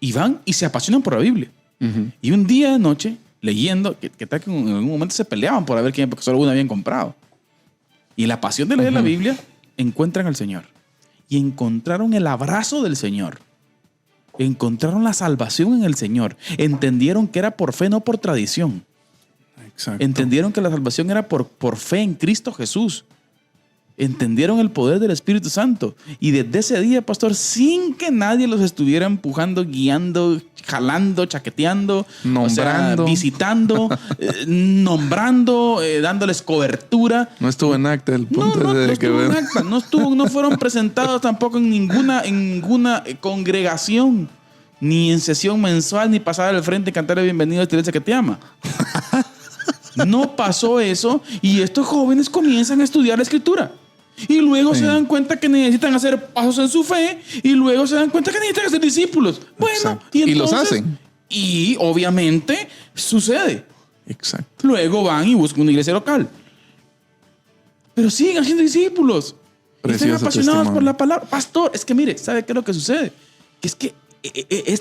Y van y se apasionan por la Biblia. Ujú. Y un día de noche, leyendo, que tal que en algún momento se peleaban por ver quién, porque solo uno habían comprado. Y la pasión de leer la Biblia, encuentran al Señor. Y encontraron el abrazo del Señor. Encontraron la salvación en el Señor. Entendieron que era por fe, no por tradición. Exacto. Entendieron que la salvación era por fe en Cristo Jesús. Entendieron el poder del Espíritu Santo. Y desde ese día, pastor, sin que nadie los estuviera empujando, guiando, jalando, chaqueteando, Nombrando. o sea, visitando, nombrando, dándoles cobertura. No estuvo en acta el punto No de que estuvo en acta, no fueron presentados tampoco en ninguna congregación, ni en sesión mensual, ni pasar al frente y cantarle bienvenido a esta iglesia que te ama. No pasó eso y estos jóvenes comienzan a estudiar la Escritura. Y luego se dan cuenta que necesitan hacer pasos en su fe y luego se dan cuenta que necesitan ser discípulos. Bueno, Exacto. y Y los entonces, hacen. Y obviamente sucede. Exacto. Luego van y buscan una iglesia local. Pero siguen siendo discípulos. Están Precioso apasionados testimonio. por la palabra. Pastor, es que mire, ¿sabe qué es lo que sucede? Que es que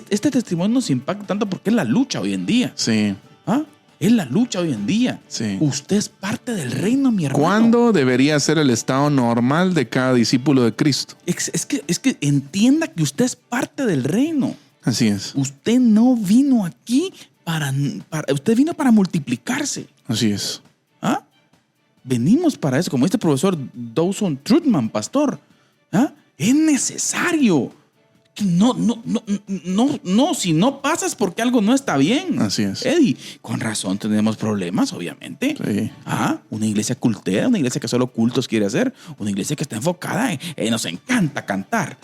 este testimonio nos impacta tanto porque es la lucha hoy en día. Sí. ¿Ah? Es la lucha hoy en día. Sí. Usted es parte del reino, mi hermano. ¿Cuándo debería ser el estado normal de cada discípulo de Cristo? Es que entienda que usted es parte del reino. Así es. Usted no vino aquí usted vino para multiplicarse. Así es. ¿Ah? Venimos para eso, como este profesor Dawson Trotman, pastor. ¿Ah? Es necesario. Que no, si no pasas porque algo no está bien. Así es. Eddie, con razón tenemos problemas, obviamente. Sí. Ah, una iglesia cultera, una iglesia que solo cultos quiere hacer, una iglesia que está enfocada en nos encanta cantar,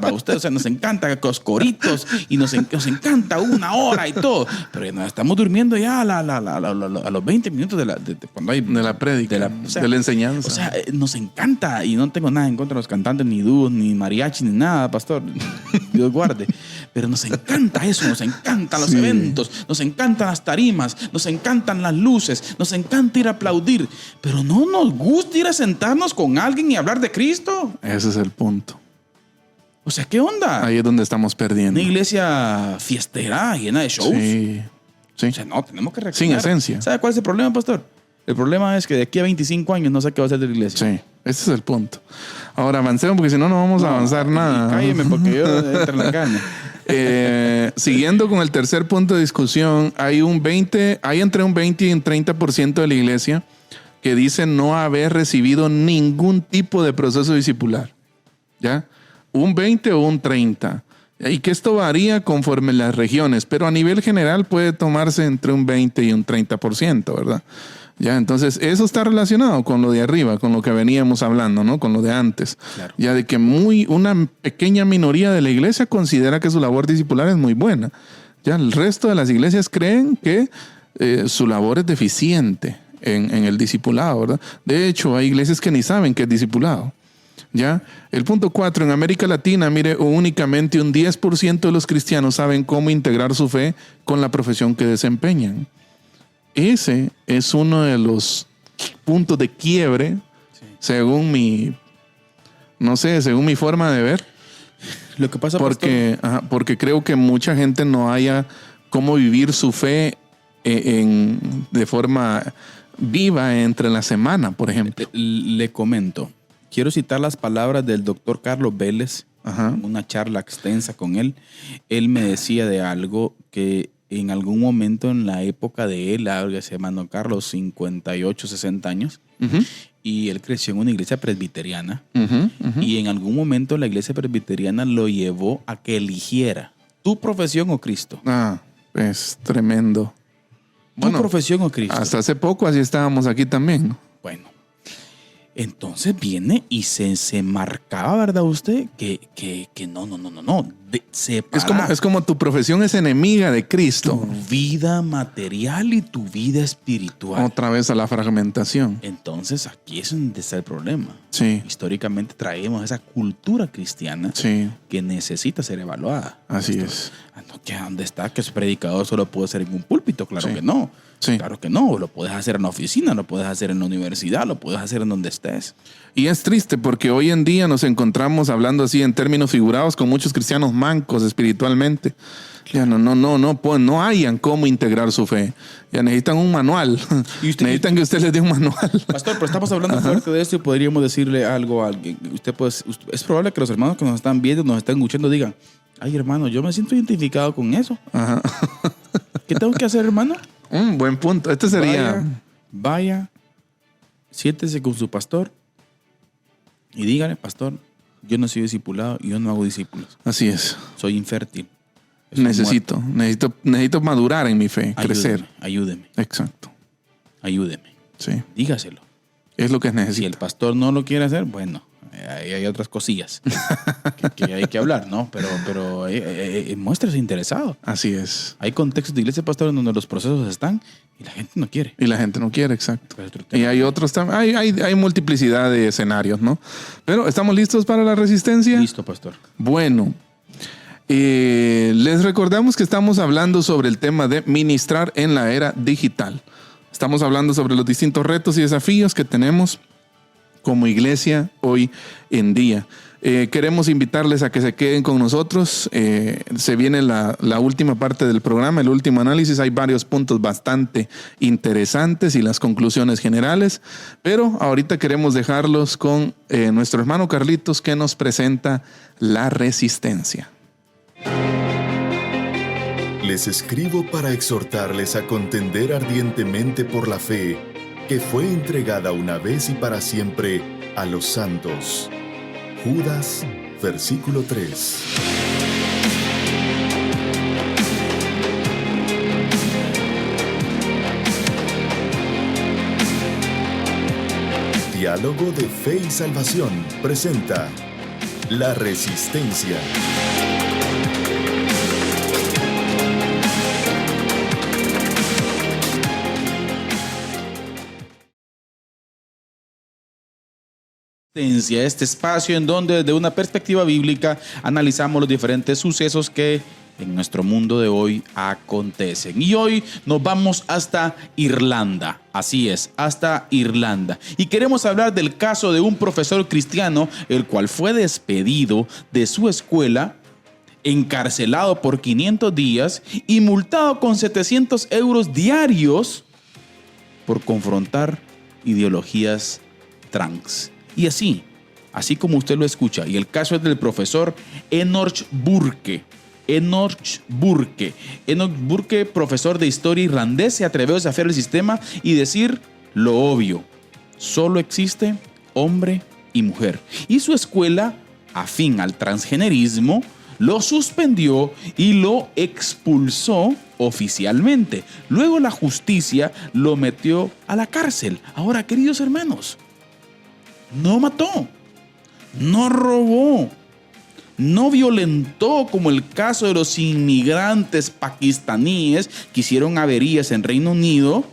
va usted, o sea, nos encanta los coritos y nos encanta 1 hora y todo, pero ya nos estamos durmiendo ya a los 20 minutos de cuando hay De la prédica, de la enseñanza. O sea, nos encanta y no tengo nada en contra de los cantantes, ni dúos, ni mariachi, ni nada, pastor. Dios guarde. Pero nos encanta eso, nos encantan los eventos, nos encantan las tarimas, nos encantan las luces, nos encanta ir a aplaudir. Pero no nos gusta ir a sentarnos con alguien y hablar de Cristo. Ese es el punto. O sea, ¿qué onda? Ahí es donde estamos perdiendo. Una iglesia fiestera, llena de shows. Sí. O sea, no, tenemos que reaccionar. Sin esencia. ¿Sabe cuál es el problema, pastor? El problema es que de aquí a 25 años no sé qué va a ser de la iglesia. Sí, ese es el punto. Ahora avancemos porque si no, no vamos a avanzar nada. Cálleme porque yo entro en la caña. Siguiendo con el tercer punto de discusión, hay entre un 20 y un 30% de la iglesia que dice no haber recibido ningún tipo de proceso discipular. ¿Ya? Un 20 o un 30. Y que esto varía conforme las regiones, pero a nivel general puede tomarse entre un 20 y un 30%, ¿verdad? Ya, entonces eso está relacionado con lo de arriba, con lo que veníamos hablando, ¿no? Con lo de antes. Claro. Ya de que una pequeña minoría de la iglesia considera que su labor discipular es muy buena. Ya el resto de las iglesias creen que su labor es deficiente en el discipulado, ¿verdad? De hecho, hay iglesias que ni saben qué es discipulado. ¿Ya? El punto 4, en América Latina, mire, únicamente un 10% de los cristianos saben cómo integrar su fe con la profesión que desempeñan. Ese es uno de los puntos de quiebre, sí, según mi forma de ver. Lo que pasa, porque creo que mucha gente no haya cómo vivir su fe de forma viva entre la semana, por ejemplo. Le comento. Quiero citar las palabras del doctor Carlos Vélez, una charla extensa con él. Él me decía de algo que en algún momento en la época de él, se llama Carlos, 58, 60 años, y él creció en una iglesia presbiteriana, y en algún momento la iglesia presbiteriana lo llevó a que eligiera tu profesión o Cristo. Es tremendo. Tu profesión o Cristo. Hasta hace poco así estábamos aquí también. Bueno. Entonces viene y se marcaba, ¿verdad usted? Que no. Es como tu profesión es enemiga de Cristo. Tu vida material y tu vida espiritual. Otra vez a la fragmentación. Entonces aquí es donde está el problema. Sí. Históricamente traemos esa cultura cristiana, sí, que necesita ser evaluada. Así es. ¿Dónde está? Que su predicador solo puede ser en un púlpito. Claro, sí, que no. Sí. Claro que no, lo puedes hacer en la oficina, lo puedes hacer en la universidad, lo puedes hacer en donde estés. Y es triste porque hoy en día nos encontramos hablando así en términos figurados con muchos cristianos mancos espiritualmente. Ya no hayan cómo integrar su fe. Ya necesitan un manual. Necesitan que usted les dé un manual. Pastor, pero estamos hablando fuerte de esto y podríamos decirle algo a alguien. Es probable que los hermanos que nos están viendo, nos están escuchando, digan: ay, hermano, yo me siento identificado con eso. ¿Qué tengo que hacer, hermano? Buen punto. Este sería... Vaya, siéntese con su pastor y dígale: pastor, yo no soy discipulado y yo no hago discípulos. Así es. Soy infértil. Necesito madurar en mi fe, crecer. Ayúdeme. Exacto. Ayúdeme. Sí. Dígaselo. Es lo que necesita. Si el pastor no lo quiere hacer, bueno, hay otras cosillas que hay que hablar, ¿no? Pero muéstrese interesado. Así es. Hay contextos de iglesia, pastor, en donde los procesos están y la gente no quiere. Y la gente no quiere, exacto. Y hay otros también. Hay multiplicidad de escenarios, ¿no? Pero, ¿estamos listos para la resistencia? Listo, pastor. Bueno. Les recordamos que estamos hablando sobre el tema de ministrar en la era digital. Estamos hablando sobre los distintos retos y desafíos que tenemos como iglesia hoy en día. Queremos invitarles a que se queden con nosotros. Se viene la última parte del programa, el último análisis. Hay varios puntos bastante interesantes y las conclusiones generales, pero ahorita queremos dejarlos con nuestro hermano Carlitos, que nos presenta la resistencia. Les escribo para exhortarles a contender ardientemente por la fe que fue entregada una vez y para siempre a los santos. Judas, versículo 3. Diálogo de Fe y Salvación presenta La Resistencia. Este espacio en donde desde una perspectiva bíblica analizamos los diferentes sucesos que en nuestro mundo de hoy acontecen. Y hoy nos vamos hasta Irlanda. Así es, hasta Irlanda. Y queremos hablar del caso de un profesor cristiano, el cual fue despedido de su escuela, encarcelado por 500 días y multado con 700 euros diarios por confrontar ideologías trans. Y así como usted lo escucha, y el caso es del profesor Enoch Burke. Enoch Burke, profesor de historia irlandés, se atrevió a desafiar el sistema y decir lo obvio: solo existe hombre y mujer. Y su escuela, afín al transgenerismo, lo suspendió y lo expulsó oficialmente. Luego la justicia lo metió a la cárcel. Ahora, queridos hermanos, no mató, no robó, no violentó como el caso de los inmigrantes pakistaníes que hicieron averías en Reino Unido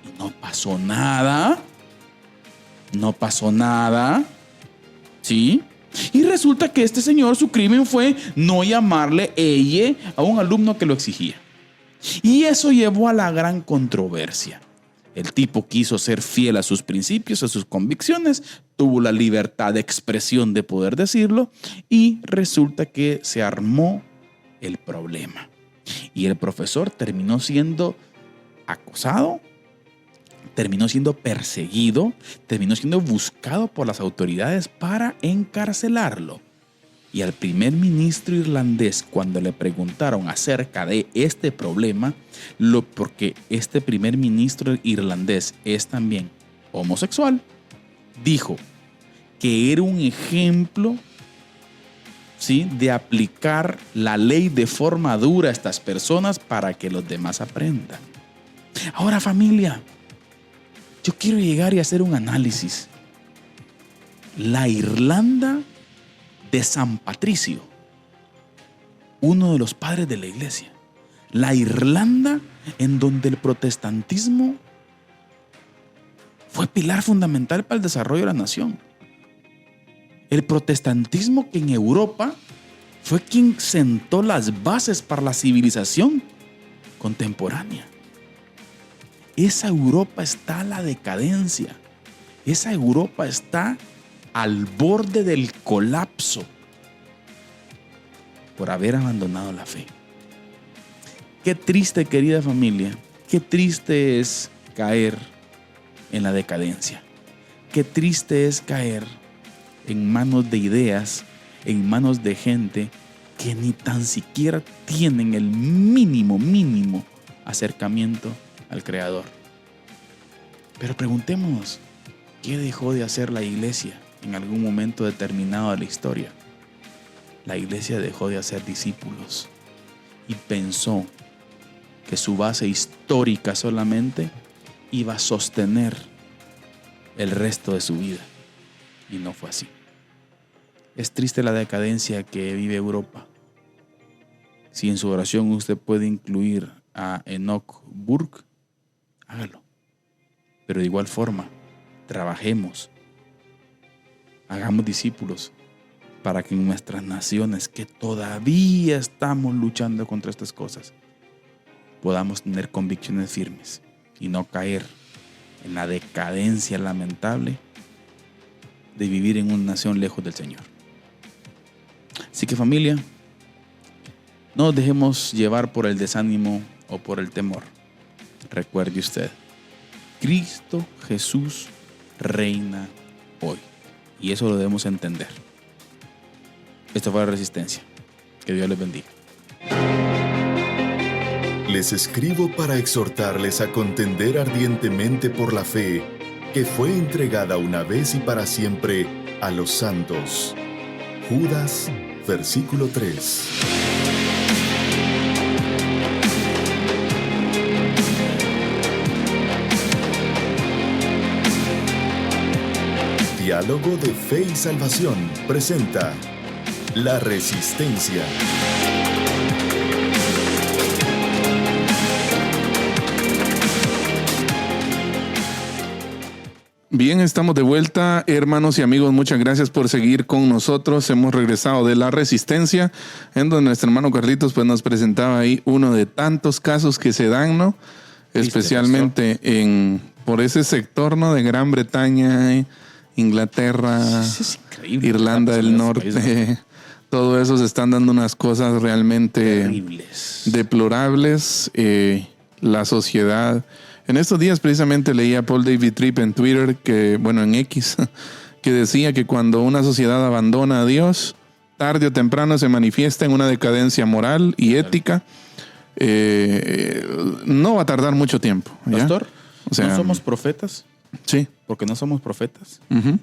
y no pasó nada. No pasó nada. ¿Sí? Y resulta que este señor, su crimen fue no llamarle ella a un alumno que lo exigía. Y eso llevó a la gran controversia. El tipo quiso ser fiel a sus principios, a sus convicciones, tuvo la libertad de expresión de poder decirlo y resulta que se armó el problema. Y el profesor terminó siendo acosado, terminó siendo perseguido, terminó siendo buscado por las autoridades para encarcelarlo. Y al primer ministro irlandés, cuando le preguntaron acerca de este problema, porque este primer ministro irlandés es también homosexual, dijo que era un ejemplo, ¿sí?, de aplicar la ley de forma dura a estas personas para que los demás aprendan. Ahora, familia, yo quiero llegar y hacer un análisis. La Irlanda de San Patricio, uno de los padres de la iglesia. La Irlanda en donde el protestantismo fue pilar fundamental para el desarrollo de la nación. El protestantismo que en Europa fue quien sentó las bases para la civilización contemporánea. Esa Europa está a la decadencia. Esa Europa está al borde del colapso por haber abandonado la fe. Qué triste, querida familia, qué triste es caer en la decadencia. Qué triste es caer en manos de ideas, en manos de gente que ni tan siquiera tienen el mínimo acercamiento al Creador. Pero preguntémonos, ¿qué dejó de hacer la iglesia en algún momento determinado de la historia? La iglesia dejó de hacer discípulos y pensó que su base histórica solamente iba a sostener el resto de su vida. Y no fue así. Es triste la decadencia que vive Europa. Si en su oración usted puede incluir a Enoch Burke, hágalo. Pero de igual forma, trabajemos, hagamos discípulos para que en nuestras naciones que todavía estamos luchando contra estas cosas, podamos tener convicciones firmes y no caer en la decadencia lamentable de vivir en una nación lejos del Señor. Así que, familia, no nos dejemos llevar por el desánimo o por el temor. Recuerde usted, Cristo Jesús reina hoy. Y eso lo debemos entender. Esto fue La Resistencia. Que Dios les bendiga. Les escribo para exhortarles a contender ardientemente por la fe que fue entregada una vez y para siempre a los santos. Judas, versículo 3. Diálogo de Fe y Salvación presenta La Resistencia. Bien, estamos de vuelta, hermanos y amigos. Muchas gracias por seguir con nosotros. Hemos regresado de la Resistencia, en donde nuestro hermano Carlitos pues, nos presentaba ahí uno de tantos casos que se dan, ¿no? Especialmente por ese sector, ¿no? De Gran Bretaña, Inglaterra, Irlanda del Norte. Todo eso se están dando unas cosas realmente terribles, deplorables. La sociedad. En estos días precisamente leía a Paul David Tripp en Twitter, en X, que decía que cuando una sociedad abandona a Dios, tarde o temprano se manifiesta en una decadencia moral y ética. No va a tardar mucho tiempo. ¿Ya? Pastor, ¿no somos profetas? Sí. Porque no somos profetas. Uh-huh.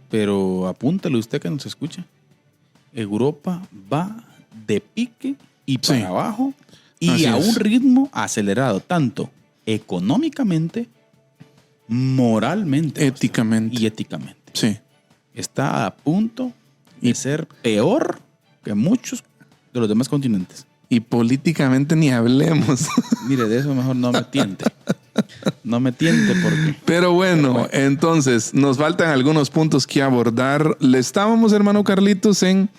Pero apúntale usted que nos escucha. Europa va de pique y para abajo y así a un ritmo acelerado, tanto económicamente, moralmente, éticamente y éticamente. Sí. Está a punto de ser peor que muchos de los demás continentes. Y políticamente ni hablemos. Mire, de eso mejor no me tiente. No me tiente porque... Pero bueno, entonces nos faltan algunos puntos que abordar. Le estábamos, hermano Carlitos, en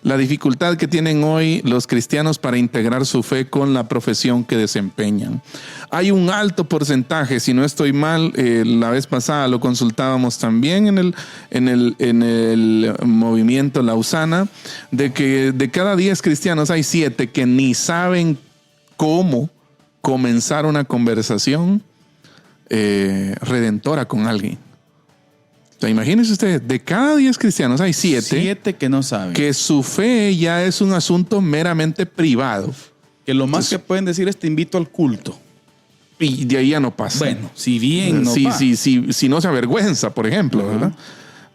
la dificultad que tienen hoy los cristianos para integrar su fe con la profesión que desempeñan. Hay un alto porcentaje, si no estoy mal, la vez pasada lo consultábamos también en el movimiento Lausana, de que de cada 10 cristianos hay 7 que ni saben cómo comenzar una conversación redentora con alguien. O sea, imagínense ustedes, de cada 10 cristianos hay 7 que no saben. Que su fe ya es un asunto meramente privado. Que lo más que pueden decir es te invito al culto. Y de ahí ya no pasa. Bueno, si bien no pasa. Si no se avergüenza, por ejemplo, ¿verdad?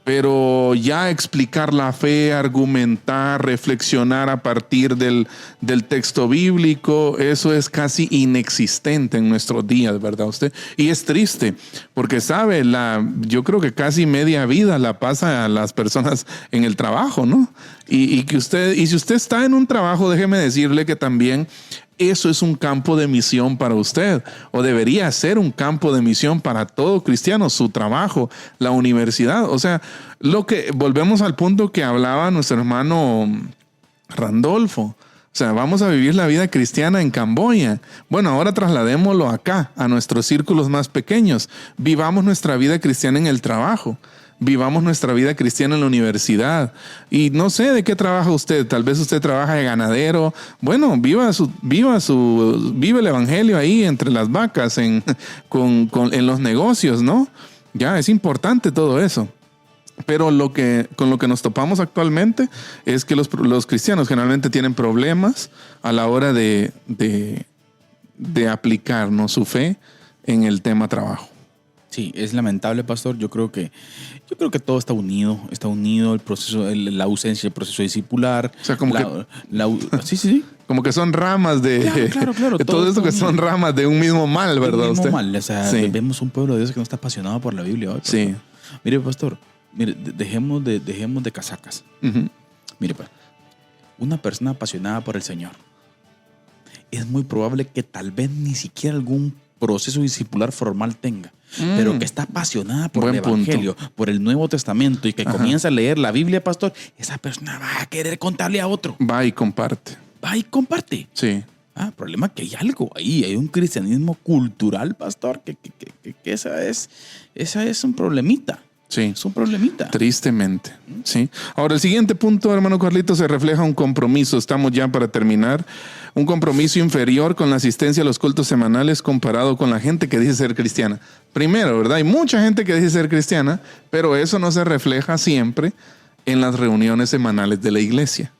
Pero ya explicar la fe, argumentar, reflexionar a partir del texto bíblico, eso es casi inexistente en nuestros días, ¿verdad usted? Y es triste, porque sabe, yo creo que casi media vida la pasa a las personas en el trabajo, ¿no? Y si usted está en un trabajo, déjeme decirle que también eso es un campo de misión para usted, o debería ser un campo de misión para todo cristiano, su trabajo, la universidad. O sea, volvemos al punto que hablaba nuestro hermano Randolfo. O sea, vamos a vivir la vida cristiana en Camboya. Bueno, ahora trasladémoslo acá, a nuestros círculos más pequeños. Vivamos nuestra vida cristiana en el trabajo. Vivamos nuestra vida cristiana en la universidad. Y no sé de qué trabaja usted. Tal vez usted trabaja de ganadero. Bueno, vive el evangelio ahí entre las vacas, en los negocios, ¿no? Ya, es importante todo eso. Pero con lo que nos topamos actualmente es que los cristianos generalmente tienen problemas a la hora de aplicar, ¿no?, su fe en el tema trabajo. Sí, es lamentable, pastor. Yo creo que todo está unido el proceso, la ausencia del proceso discipular. O sea, como sí. Como que son ramas de... Claro. todo esto que son ramas de un mismo mal, ¿verdad? Un mismo usted? mal. O sea, vemos un pueblo de Dios que no está apasionado por la Biblia hoy. Sí. Mire, pastor, dejemos de casacas. Uh-huh. Mire, una persona apasionada por el Señor, es muy probable que tal vez ni siquiera algún proceso discipular formal tenga, pero que está apasionada por el Evangelio, por el Nuevo Testamento y que comienza a leer la Biblia, pastor, esa persona va a querer contarle a otro. Va y comparte. Sí. El problema es que hay algo ahí, hay un cristianismo cultural, pastor, que esa es un problemita. Sí. Es un problemita. Tristemente. Sí. Ahora, el siguiente punto, hermano Carlitos, se refleja un compromiso. Estamos ya para terminar. Un compromiso inferior con la asistencia a los cultos semanales comparado con la gente que dice ser cristiana. Primero, ¿verdad? Hay mucha gente que dice ser cristiana, pero eso no se refleja siempre en las reuniones semanales de la iglesia.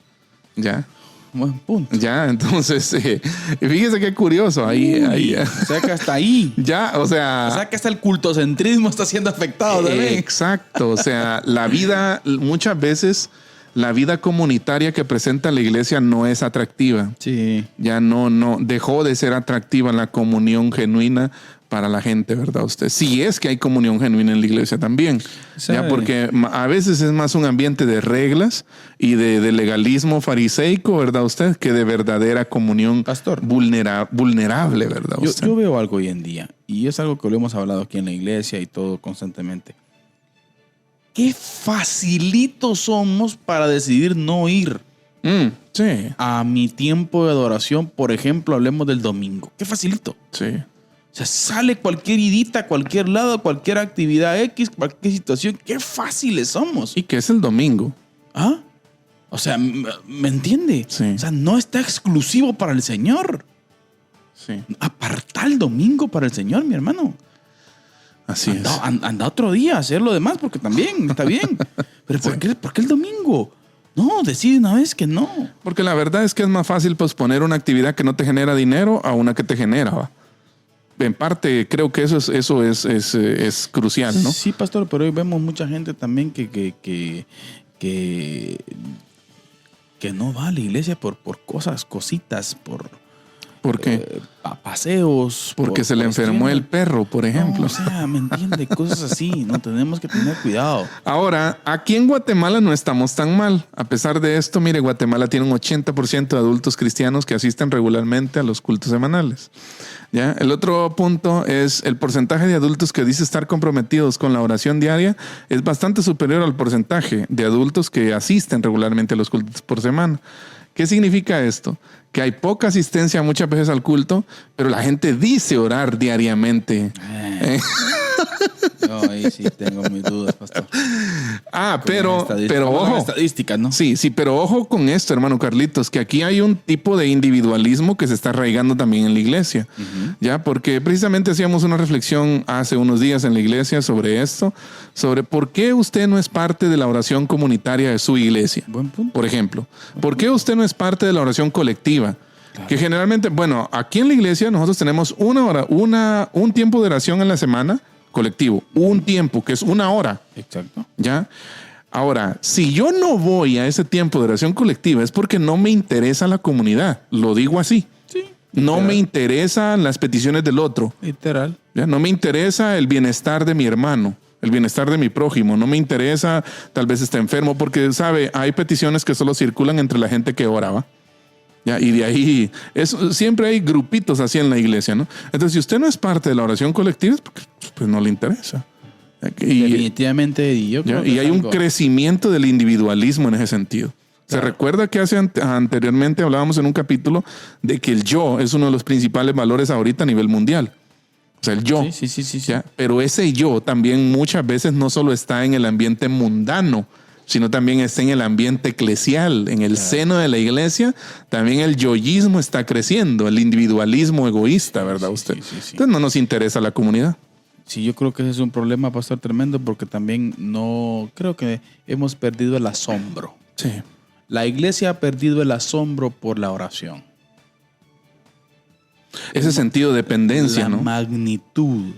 ¿Ya? Buen punto. Ya, entonces, fíjese qué curioso. Ahí, o sea que hasta ahí. Ya, o sea que hasta el cultocentrismo está siendo afectado también. Exacto. O sea, muchas veces la vida comunitaria que presenta la iglesia no es atractiva. Sí. Ya no dejó de ser atractiva la comunión genuina para la gente, ¿verdad usted? Sí, es que hay comunión genuina en la iglesia también. Sí. Ya, porque a veces es más un ambiente de reglas y de legalismo fariseico, ¿verdad usted? Que de verdadera comunión, pastor, vulnerable, ¿verdad usted? Yo veo algo hoy en día, y es algo que lo hemos hablado aquí en la iglesia y todo constantemente. qué facilitos somos para decidir no ir Sí. a mi tiempo de adoración. Por ejemplo, hablemos del domingo. Qué facilito. Sí. O sea, sale cualquier idita, cualquier lado, cualquier actividad X, cualquier situación. Qué fáciles somos. ¿Y qué es el domingo? ¿Ah? O sea, ¿me entiende? Sí. O sea, no está exclusivo para el Señor. Sí. Aparta el domingo para el Señor, mi hermano. Así es. Anda otro día a hacer lo demás, porque también está bien. Pero ¿por qué el domingo? No, decide una vez que no. Porque la verdad es que es más fácil posponer una actividad que no te genera dinero a una que te genera, ¿va? En parte creo que eso es crucial, ¿no? Sí, pastor, pero hoy vemos mucha gente también que no va a la iglesia por cositas, ¿Por qué? Paseos. Porque se le enfermó el perro, por ejemplo. No, o sea, ¿me entiende? Cosas así. No tenemos que tener cuidado. Ahora, aquí en Guatemala no estamos tan mal. A pesar de esto, mire, Guatemala tiene un 80% de adultos cristianos que asisten regularmente a los cultos semanales. ¿Ya? El otro punto es el porcentaje de adultos que dice estar comprometidos con la oración diaria es bastante superior al porcentaje de adultos que asisten regularmente a los cultos por semana. ¿Qué significa esto? Que hay poca asistencia muchas veces al culto, pero la gente dice orar diariamente. No, ahí sí tengo mis dudas, pastor. Pero ojo. Estadísticas, ¿no? Sí, pero ojo con esto, hermano Carlitos, que aquí hay un tipo de individualismo que se está arraigando también en la iglesia. ¿Ya? Porque precisamente hacíamos una reflexión hace unos días en la iglesia sobre esto, sobre por qué usted no es parte de la oración comunitaria de su iglesia. Buen punto. Por ejemplo, ¿por qué usted no es parte de la oración colectiva? Claro. Que generalmente, bueno, aquí en la iglesia nosotros tenemos un tiempo de oración en la semana colectivo, un tiempo que es 1 hora. Exacto. ¿Ya? Ahora, si yo no voy a ese tiempo de oración colectiva es porque no me interesa la comunidad. Lo digo así. Sí. No me interesan las peticiones del otro. Literal. ¿Ya? No me interesa el bienestar de mi hermano, el bienestar de mi prójimo. No me interesa, tal vez está enfermo, porque, ¿sabe? Hay peticiones que solo circulan entre la gente que oraba. ¿Ya? Y de ahí, siempre hay grupitos así en la iglesia, ¿no? Entonces, si usted no es parte de la oración colectiva, pues no le interesa. Definitivamente. Y hay un crecimiento del individualismo en ese sentido. Claro. Se recuerda que anteriormente hablábamos en un capítulo de que el yo es uno de los principales valores ahorita a nivel mundial. O sea, el yo. Sí. ¿Ya? Pero ese yo también muchas veces no solo está en el ambiente mundano, sino también está en el ambiente eclesial, en el seno de la iglesia. También el yoísmo está creciendo, el individualismo egoísta, ¿verdad usted? Sí. Entonces no nos interesa la comunidad. Sí, yo creo que ese es un problema, pastor, tremendo, porque también creo que hemos perdido el asombro. Sí. La iglesia ha perdido el asombro por la oración. Ese sentido de dependencia, ¿no? La magnitud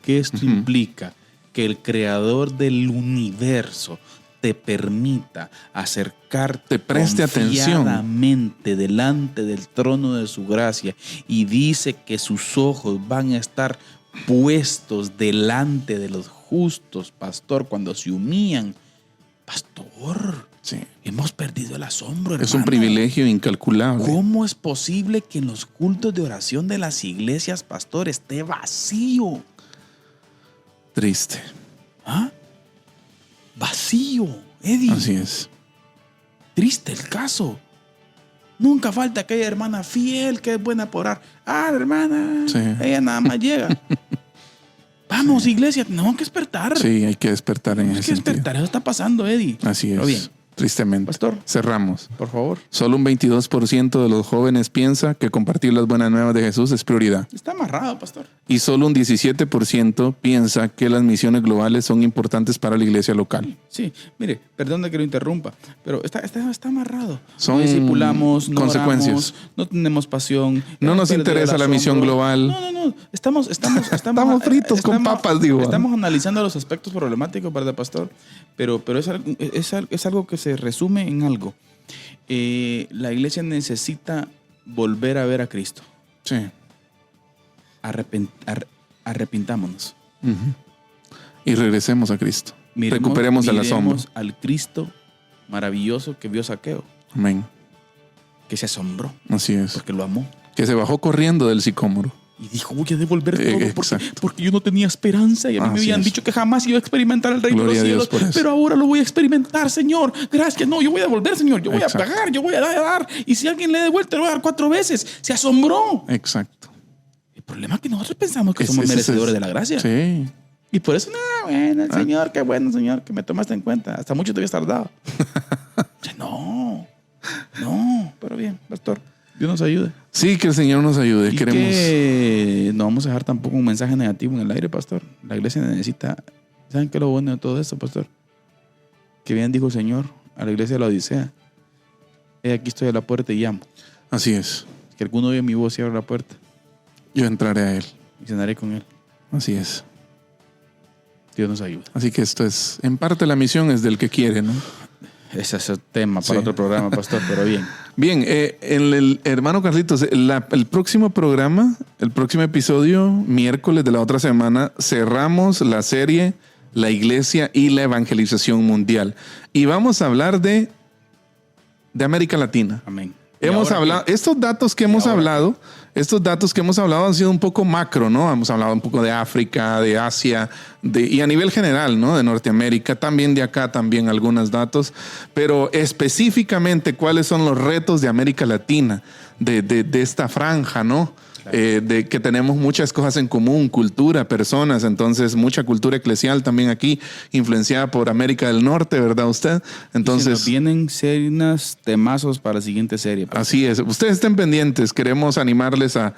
que esto implica, que el creador del universo te permita acercarte, preste confiadamente delante del trono de su gracia, y dice que sus ojos van a estar puestos delante de los justos, pastor, cuando se humillan. Pastor, sí. Hemos perdido el asombro, hermano. Es un privilegio incalculable. ¿Cómo es posible que en los cultos de oración de las iglesias, pastor, esté vacío? Triste. ¿Ah? Vacío, Eddie. Así es. Triste el caso. Nunca falta aquella hermana fiel que es buena por orar. Hermana, sí. Ella nada más llega. Vamos, iglesia, tenemos que despertar. Sí, hay que despertar en ese sentido. Hay que despertar, eso está pasando, Eddie. Así es. Pero bien. Tristemente. Pastor. Cerramos. Por favor. Solo un 22% de los jóvenes piensa que compartir las buenas nuevas de Jesús es prioridad. Está amarrado, pastor. Y solo un 17% piensa que las misiones globales son importantes para la iglesia local. Sí, mire, perdón de que lo interrumpa, pero está amarrado. Son no discipulamos, no consecuencias. Oramos, no tenemos pasión. No nos interesa la misión global. No. Estamos fritos con papas, digo. Estamos analizando los aspectos problemáticos, ¿verdad, pastor? Pero es algo que se resume en algo. La iglesia necesita volver a ver a Cristo. Sí. Arrepintámonos. Y regresemos a Cristo. Recuperemos el asombro. Al Cristo maravilloso que vio Zaqueo. Amén. Que se asombró. Así es. Porque lo amó. Que se bajó corriendo del sicómoro. y dijo, voy a devolver todo porque yo no tenía esperanza y a mí me habían dicho que jamás iba a experimentar el reino de los cielos, pero ahora lo voy a experimentar, Señor. Gracias. No, yo voy a devolver, Señor. Yo voy a pagar, yo voy a dar. Y si alguien le devuelve, le voy a dar 4 veces. Se asombró. Exacto. El problema es que nosotros pensamos que somos merecedores de la gracia. Sí. Y por eso, bueno, Señor, qué bueno, Señor, que me tomaste en cuenta. Hasta mucho te habías tardado. No, pero bien, pastor. Dios nos ayude. Sí, que el Señor nos ayude. Y que no vamos a dejar tampoco un mensaje negativo en el aire, pastor. La iglesia necesita... ¿Saben qué es lo bueno de todo esto, pastor? Que bien dijo el Señor a la iglesia de la Odisea. Aquí estoy a la puerta y llamo. Así es. Que alguno oye mi voz y abra la puerta. Yo entraré a Él. Y cenaré con Él. Así es. Dios nos ayude. Así que esto es... En parte la misión es del que quiere, ¿no? Ese es el tema para otro programa, pastor, pero bien. Bien, el hermano Carlitos, el próximo programa, el próximo episodio, miércoles de la otra semana, cerramos la serie La Iglesia y la Evangelización Mundial. Y vamos a hablar de América Latina. Amén. Hemos hablado, estos datos que hemos hablado han sido un poco macro, ¿no? Hemos hablado un poco de África, de Asia, y a nivel general, ¿no? De Norteamérica, también de acá, también algunos datos, pero específicamente cuáles son los retos de América Latina, de esta franja, ¿no? De que tenemos muchas cosas en común, cultura, personas, entonces mucha cultura eclesial también aquí, influenciada por América del Norte, ¿verdad usted? Entonces vienen serias temazos para la siguiente serie. Así es, ustedes estén pendientes, queremos animarles a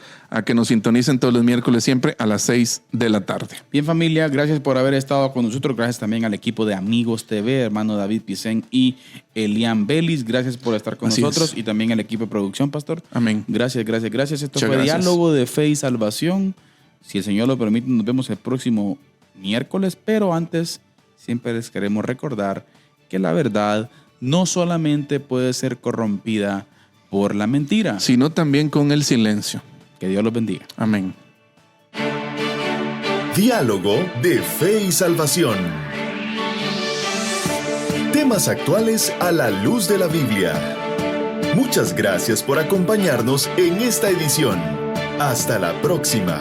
que nos sintonicen todos los miércoles siempre a las 6 de la tarde. Bien, familia, gracias por haber estado con nosotros, gracias también al equipo de Amigos TV, hermano David Picén y Elian Belis, gracias por estar con nosotros y también al equipo de producción, pastor. Amén. Gracias. Esto Muchas fue gracias. Diálogo de Fe y Salvación. Si el Señor lo permite, nos vemos el próximo miércoles, pero antes siempre les queremos recordar que la verdad no solamente puede ser corrompida por la mentira, sino también con el silencio. Que Dios los bendiga. Amén. Diálogo de Fe y Salvación. Temas actuales a la luz de la Biblia. Muchas gracias por acompañarnos en esta edición. Hasta la próxima.